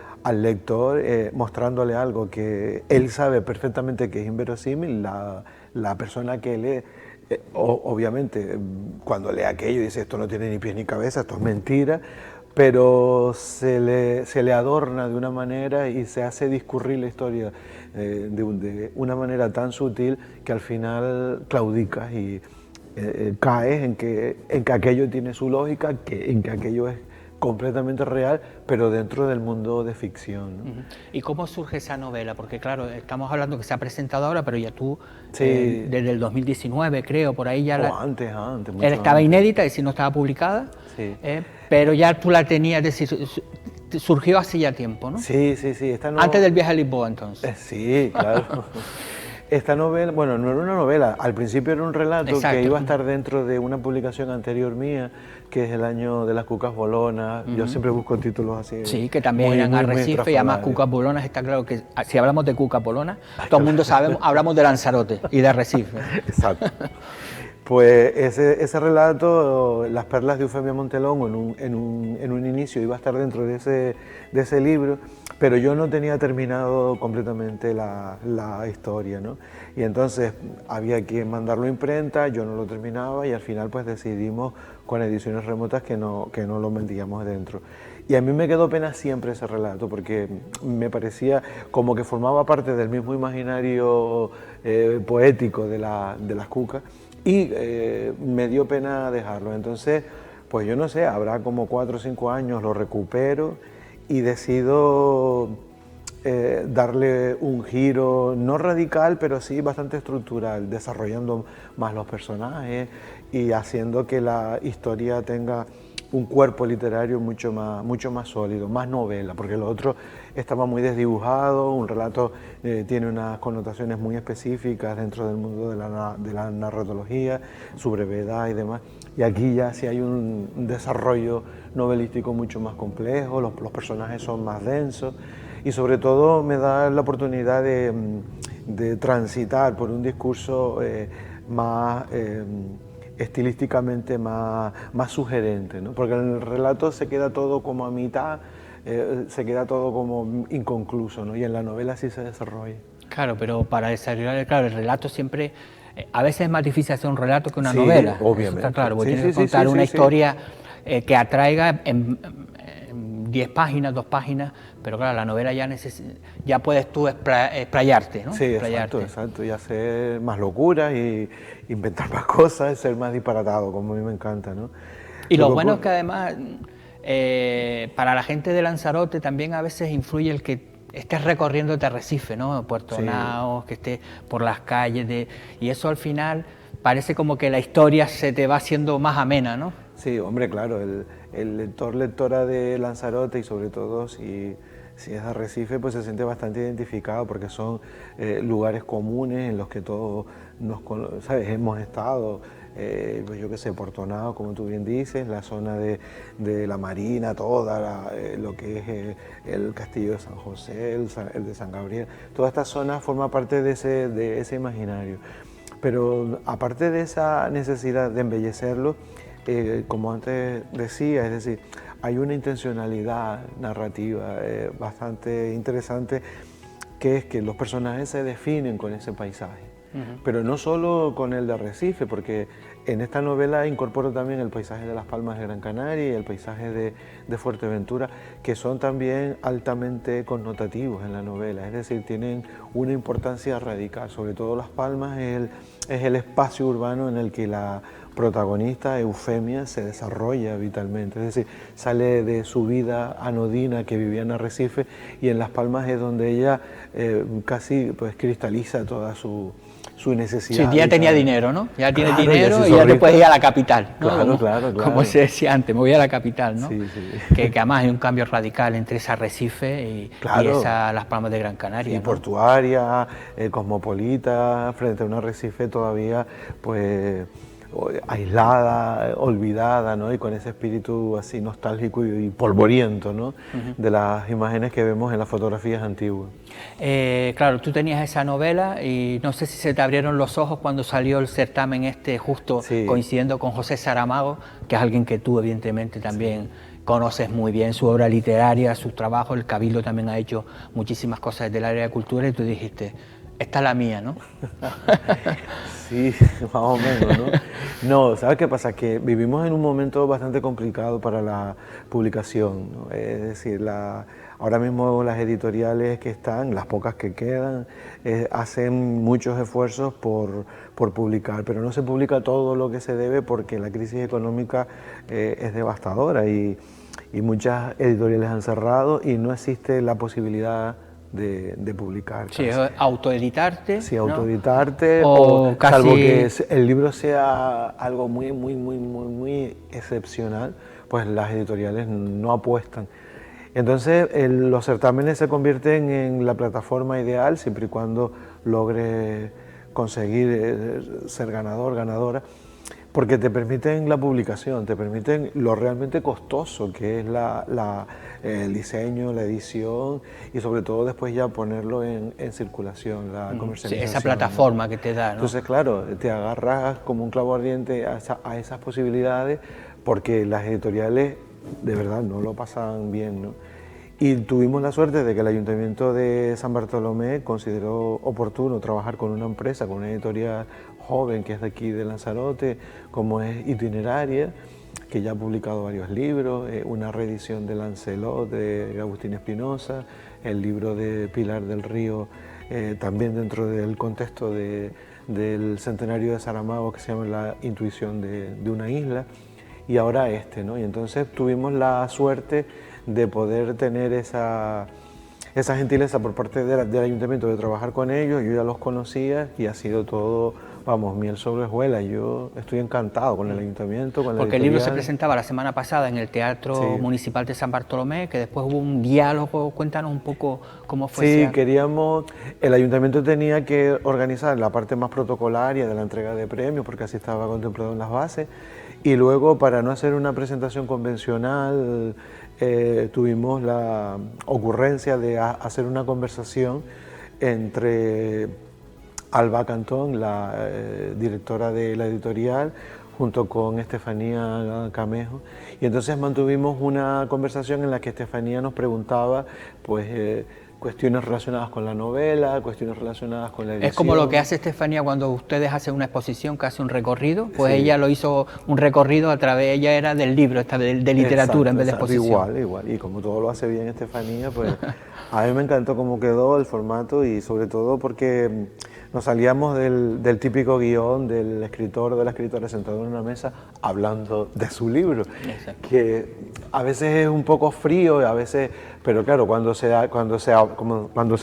lector mostrándole algo que él sabe perfectamente que es inverosímil, la persona que lee, obviamente, cuando lee aquello dice esto no tiene ni pies ni cabeza, esto es mentira, pero se le adorna de una manera y se hace discurrir la historia de una manera tan sutil que al final claudicas y caes en que aquello tiene su lógica, en que aquello es completamente real, pero dentro del mundo de ficción, ¿no? ¿Y cómo surge esa novela? Porque claro, estamos hablando que se ha presentado ahora, pero ya tú, sí. Desde el 2019 creo, por ahí ya... Antes, él estaba inédita, es decir, no estaba publicada, sí. Pero ya tú la tenías, es decir, surgió hace ya tiempo, ¿no? Sí. Antes del viaje a Lisboa, entonces. Sí, claro. Esta novela, bueno, no era una novela, al principio era un relato. Exacto. Que iba a estar dentro de una publicación anterior mía, que es el año de las cucas bolonas. Yo siempre busco títulos así. Sí, que también eran Arrecife, y además cucas bolonas, está claro que si hablamos de cucas bolonas, todo el mundo sabemos, hablamos de Lanzarote y de Arrecife. Exacto. Pues ese relato, Las perlas de Eufemia Montelongo, en un inicio iba a estar dentro de ese libro, pero yo no tenía terminado completamente la historia, ¿no? Y entonces había que mandarlo a imprenta, yo no lo terminaba y al final pues decidimos con Ediciones Remotas que no lo metíamos dentro. Y a mí me quedó pena siempre ese relato porque me parecía como que formaba parte del mismo imaginario poético de las cucas. Y me dio pena dejarlo, entonces, pues yo no sé, habrá como 4 o 5 años, lo recupero y decido darle un giro, no radical, pero sí bastante estructural, desarrollando más los personajes y haciendo que la historia tenga un cuerpo literario mucho más sólido, más novela, porque lo otro estaba muy desdibujado, un relato tiene unas connotaciones muy específicas dentro del mundo de la narratología, su brevedad y demás, y aquí ya sí hay un desarrollo novelístico mucho más complejo, los personajes son más densos y sobre todo me da la oportunidad de transitar por un discurso más... estilísticamente más sugerente, ¿no? Porque en el relato se queda todo como a mitad, se queda todo como inconcluso, ¿no? Y en la novela sí se desarrolla. Claro, pero para desarrollar, claro, el relato siempre, a veces es más difícil hacer un relato que una novela. Obviamente. Está claro, porque tienes que contar una historia que atraiga en 10 páginas, 2 páginas, pero claro, la novela ya puedes tú explayarte, ¿no? Sí, exacto, y hacer más locuras y inventar más cosas, ser más disparatado, como a mí me encanta, ¿no? Y lo bueno es que además, para la gente de Lanzarote también a veces influye el que estés recorriendo Arrecife, ¿no? Puerto Naos, que estés por las calles, y eso al final parece como que la historia se te va haciendo más amena, ¿no? Sí, hombre, claro, el lectora de Lanzarote y sobre todo si es de Arrecife, pues se siente bastante identificado porque son lugares comunes en los que todos ¿sabes? Hemos estado, pues yo qué sé, Puerto Naos, como tú bien dices, la zona de la Marina, toda lo que es el Castillo de San José, el de San Gabriel, toda esta zona forma parte de ese imaginario. Pero aparte de esa necesidad de embellecerlo, como antes decía, es decir, hay una intencionalidad narrativa bastante interesante, que es que los personajes se definen con ese paisaje. Pero no solo con el de Arrecife, porque en esta novela incorporo también el paisaje de Las Palmas de Gran Canaria y el paisaje de Fuerteventura, que son también altamente connotativos en la novela, es decir, tienen una importancia radical. Sobre todo Las Palmas es el espacio urbano en el que la protagonista, Eufemia, se desarrolla vitalmente, es decir, sale de su vida anodina que vivía en Arrecife, y en Las Palmas es donde ella casi pues cristaliza toda su necesidad. Sí, ya tenía dinero, ¿no? Ya tiene Claro, dinero y ya te puedes ir a la capital, ¿no? Claro, claro. Como se decía antes, me voy a la capital, ¿no? Sí, sí. Que además hay un cambio radical entre ese Arrecife y esa Las Palmas de Gran Canaria, y ¿no? portuaria, cosmopolita, frente a un Arrecife todavía, pues, aislada, olvidada, ¿no? Y con ese espíritu así nostálgico y polvoriento, ¿no? De las imágenes que vemos en las fotografías antiguas. Claro, tú tenías esa novela y no sé si se te abrieron los ojos cuando salió el certamen justo coincidiendo con José Saramago, que es alguien que tú evidentemente también conoces muy bien, su obra literaria, su trabajo. El Cabildo también ha hecho muchísimas cosas del área de cultura, y tú dijiste, esta es la mía, ¿no? Sí, más o menos, ¿no? No, ¿sabes qué pasa? Que vivimos en un momento bastante complicado para la publicación, ¿no? Es decir, ahora mismo las editoriales que están, las pocas que quedan, hacen muchos esfuerzos por publicar, pero no se publica todo lo que se debe porque la crisis económica es devastadora y muchas editoriales han cerrado y no existe la posibilidad de publicar. Sí, autoeditarte. Sí, autoeditarte, ¿no? O casi... salvo que el libro sea algo muy excepcional, pues las editoriales no apuestan. Entonces los certámenes se convierten en la plataforma ideal siempre y cuando logres conseguir ser ganador, ganadora, porque te permiten la publicación, te permiten lo realmente costoso que es el diseño, la edición y sobre todo después ya ponerlo en circulación, la comercialización. Sí, esa plataforma, ¿no? Que te da, ¿no? Entonces, claro, te agarras como un clavo ardiente a esas posibilidades porque las editoriales de verdad no lo pasan bien, ¿no? Y tuvimos la suerte de que el Ayuntamiento de San Bartolomé consideró oportuno trabajar con una empresa, con una editorial joven que es de aquí de Lanzarote, como es Itineraria, que ya ha publicado varios libros, una reedición de Lancelot de Agustín Espinosa, el libro de Pilar del Río, también dentro del contexto del centenario de Saramago, que se llama La intuición de una isla, y ahora ¿no? Y entonces tuvimos la suerte de poder tener esa gentileza por parte del Ayuntamiento de trabajar con ellos. Yo ya los conocía y ha sido todo, vamos, miel sobre hojuelas. Yo estoy encantado con el Ayuntamiento, con la Porque el libro se presentaba la semana pasada en el Teatro Municipal de San Bartolomé, que después hubo un diálogo. Cuéntanos un poco cómo fue. Sí, el Ayuntamiento tenía que organizar la parte más protocolaria de la entrega de premios, porque así estaba contemplado en las bases, y luego, para no hacer una presentación convencional, tuvimos la ocurrencia de hacer una conversación entre Alba Cantón, la directora de la editorial, junto con Estefanía Camejo, y entonces mantuvimos una conversación en la que Estefanía nos preguntaba pues cuestiones relacionadas con la novela, cuestiones relacionadas con la edición. Es como lo que hace Estefanía cuando ustedes hacen una exposición, que hace un recorrido, pues ella lo hizo un recorrido a través, ella era del libro, de literatura en vez de exposición. Igual, y como todo lo hace bien Estefanía, pues a mí me encantó cómo quedó el formato y sobre todo porque nos salíamos del típico guión del escritor o de la escritora sentado en una mesa hablando de su libro. Exacto. Que a veces es un poco frío, a veces, pero claro, cuando se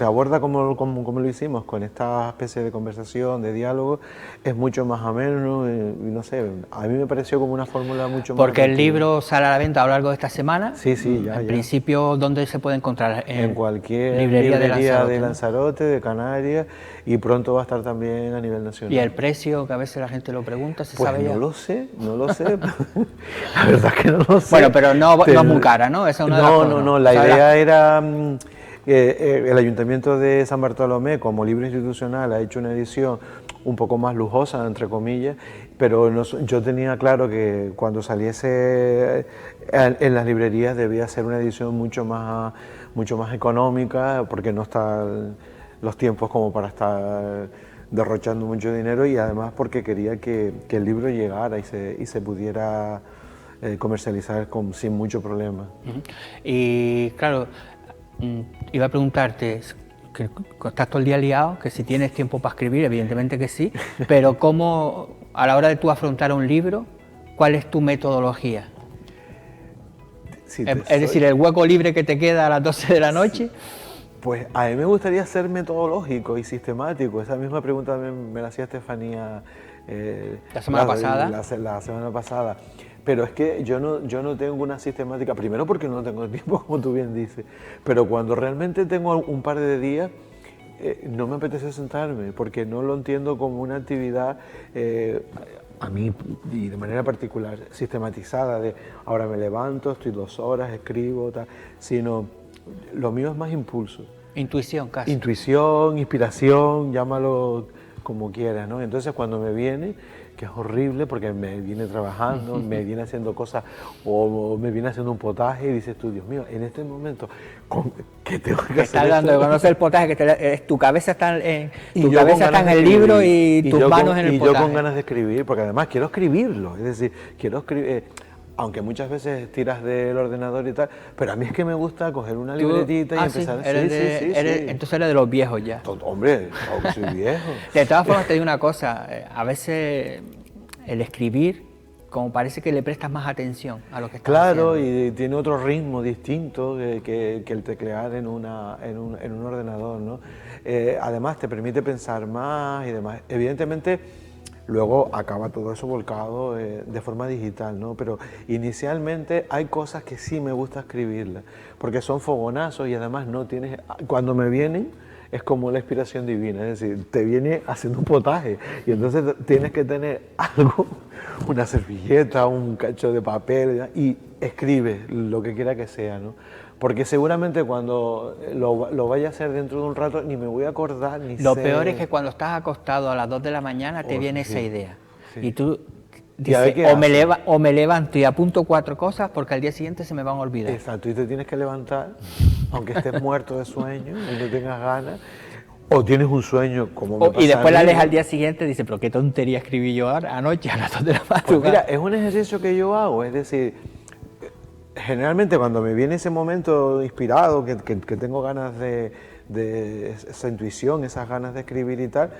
aborda como lo hicimos, con esta especie de conversación, de diálogo, es mucho más ameno y no sé, a mí me pareció como una fórmula mucho más... Porque el libro sale a la venta a lo largo de esta semana. Sí, ya. En principio, ¿dónde se puede encontrar? En cualquier librería de Lanzarote, de Canarias, y pronto va a estar también a nivel nacional. ¿Y el precio, que a veces la gente lo pregunta, se sabe ya? No lo sé. La verdad es que no lo sé. Bueno, pero no es muy cara, ¿no? Esa es una de las cosas. No, la idea era... el Ayuntamiento de San Bartolomé, como libro institucional, ha hecho una edición un poco más lujosa, entre comillas, pero yo tenía claro que cuando saliese En las librerías debía ser una edición mucho más económica, porque no están los tiempos como para estar derrochando mucho dinero, y además porque quería que el libro llegara y se pudiera comercializar sin mucho problema. Y claro, iba a preguntarte, que estás todo el día liado, que si tienes tiempo para escribir, evidentemente que sí, pero ¿cómo, a la hora de tú afrontar un libro, cuál es tu metodología? Es decir, el hueco libre que te queda a las 12 de la noche. Pues a mí me gustaría ser metodológico y sistemático. Esa misma pregunta me la hacía Estefanía la semana pasada. La semana pasada. Pero es que yo no tengo una sistemática, primero porque no tengo tiempo, como tú bien dices, pero cuando realmente tengo un par de días, no me apetece sentarme, porque no lo entiendo como una actividad, a mí, y de manera particular, sistematizada, de ahora me levanto, estoy 2 horas, escribo, tal, sino lo mío es más impulso. Intuición, casi. Intuición, inspiración, llámalo como quieras, ¿no? Entonces cuando me viene, que es horrible porque me viene trabajando, me viene haciendo cosas o me viene haciendo un potaje y dices tú, Dios mío, en este momento, ¿qué tengo que hacer? Estás hablando de conocer el potaje, que tu cabeza está en el libro y tus manos en el potaje. Y yo con ganas de escribir, porque además quiero escribirlo, es decir, quiero escribir, aunque muchas veces tiras del ordenador y tal, pero a mí es que me gusta coger una libretita y empezar. Sí, entonces eres de los viejos ya. Hombre, soy viejo. De todas formas te digo una cosa, a veces el escribir, como parece que le prestas más atención a lo que estás haciendo. Claro, y tiene otro ritmo distinto que el teclear en un ordenador, ¿no? Además te permite pensar más y demás. Evidentemente, luego acaba todo eso volcado de forma digital, ¿no? Pero inicialmente hay cosas que sí me gusta escribirlas, porque son fogonazos y además no tienes... Cuando me vienen es como la inspiración divina, es decir, te viene haciendo un potaje y entonces tienes que tener algo, una servilleta, un cacho de papel y escribes lo que quiera que sea, ¿no? Porque seguramente cuando lo vaya a hacer dentro de un rato ni me voy a acordar ni Lo peor es que cuando estás acostado a las 2 de la mañana te viene esa idea. Sí. Y tú dices, o me levanto y apunto 4 cosas porque al día siguiente se me van a olvidar. Exacto, y te tienes que levantar, aunque estés muerto de sueño y no tengas ganas, o tienes un sueño como me pasa y después la lees al día siguiente y dices, pero qué tontería escribí yo anoche a las 2 de la madrugada. Pues mira, es un ejercicio que yo hago, es decir, generalmente cuando me viene ese momento inspirado, que tengo ganas de esa intuición, esas ganas de escribir y tal,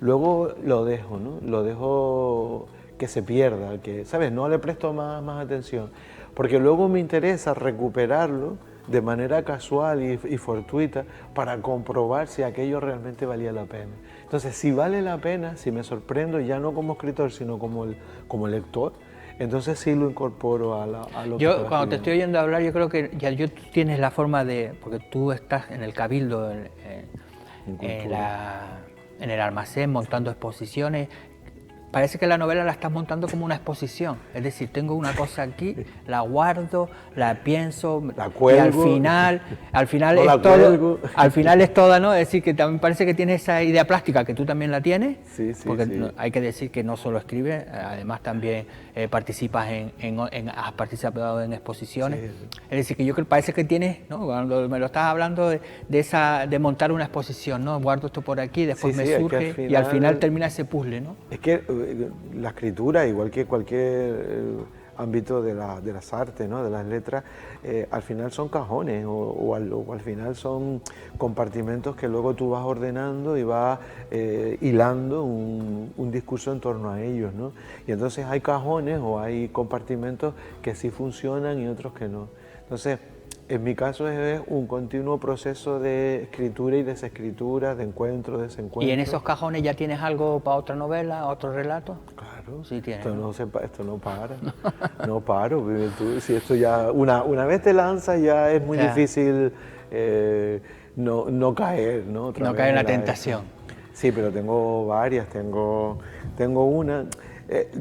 luego lo dejo, ¿no? Lo dejo que se pierda, que, ¿sabes? No le presto más atención, porque luego me interesa recuperarlo de manera casual y fortuita para comprobar si aquello realmente valía la pena. Entonces, si vale la pena, si me sorprendo, ya no como escritor, sino como lector, entonces sí lo incorporo a lo que yo cuando te estoy oyendo hablar, yo creo que ya tú tienes la forma de, porque tú estás en el Cabildo, en el almacén montando exposiciones. Parece que la novela la estás montando como una exposición, es decir, tengo una cosa aquí, la guardo, la pienso, la cuelgo, y al final es todo, al final es toda, ¿no? Es decir, que también parece que tienes esa idea plástica que tú también la tienes, porque no, hay que decir que no solo escribes, además también participas has participado en exposiciones, es decir, que yo creo que parece que tienes, ¿no? Cuando me lo estás hablando de montar una exposición, ¿no? Guardo esto por aquí, después me surge y al final termina ese puzzle, ¿no? Es que la escritura, igual que cualquier ámbito de las artes, ¿no? De las letras, al final son cajones o al final son compartimentos que luego tú vas ordenando y vas hilando un discurso en torno a ellos, ¿no? Y entonces hay cajones o hay compartimentos que sí funcionan y otros que no. Entonces, en mi caso es un continuo proceso de escritura y desescritura, de encuentro, desencuentro. ¿Y en esos cajones ya tienes algo para otra novela, otro relato? Claro, sí tienes. Esto no para, no paro. Si esto ya, una vez te lanzas ya es muy difícil no caer, ¿no? No caer en la tentación. Sí, pero tengo varias, tengo una...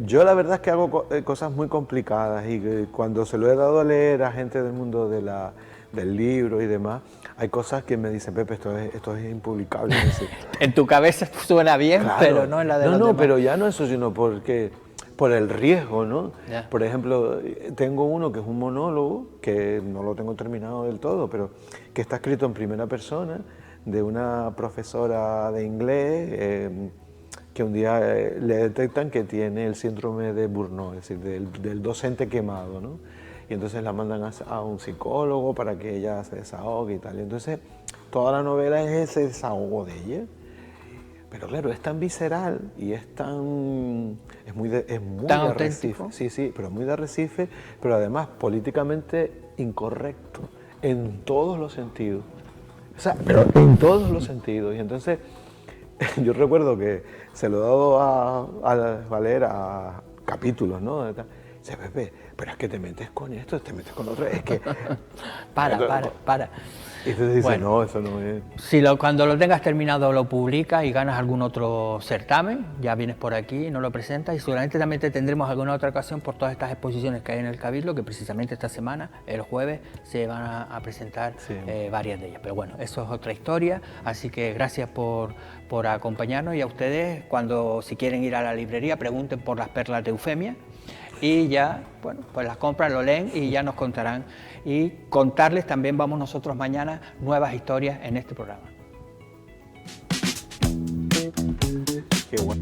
yo la verdad es que hago cosas muy complicadas y cuando se lo he dado a leer a gente del mundo del libro y demás, hay cosas que me dicen, Pepe, esto es impublicable. En tu cabeza suena bien, claro, pero no en la de los demás. Pero ya no eso, sino porque por el riesgo, ¿no? Ya. Por ejemplo, tengo uno que es un monólogo, que no lo tengo terminado del todo, pero que está escrito en primera persona, de una profesora de inglés que un día le detectan que tiene el síndrome de Burnout, es decir, del docente quemado, ¿no? Y entonces la mandan a un psicólogo para que ella se desahogue y tal. Y entonces toda la novela es ese desahogo de ella. Pero claro, es tan visceral y es muy ¿Tan de auténtico? Arrecife. Sí, pero muy de Arrecife, pero además políticamente incorrecto en todos los sentidos. O sea, pero en todos los sentidos. Y entonces yo recuerdo que se lo he dado a leer a capítulos, ¿no? Dice, Pepe, pero es que te metes con esto, te metes con otro, es que... Para. Y entonces dice, Bueno, no, eso no es... Si cuando lo tengas terminado lo publicas y ganas algún otro certamen, ya vienes por aquí y nos lo presentas, y seguramente también te tendremos alguna otra ocasión por todas estas exposiciones que hay en el Cabildo, que precisamente esta semana, el jueves, se van a presentar varias de ellas. Pero bueno, eso es otra historia, así que gracias por acompañarnos, y a ustedes, si quieren ir a la librería, pregunten por las perlas de Eufemia, y ya, bueno, pues las compran, lo leen y ya nos contarán. Y contarles también vamos nosotros mañana nuevas historias en este programa. Qué bueno.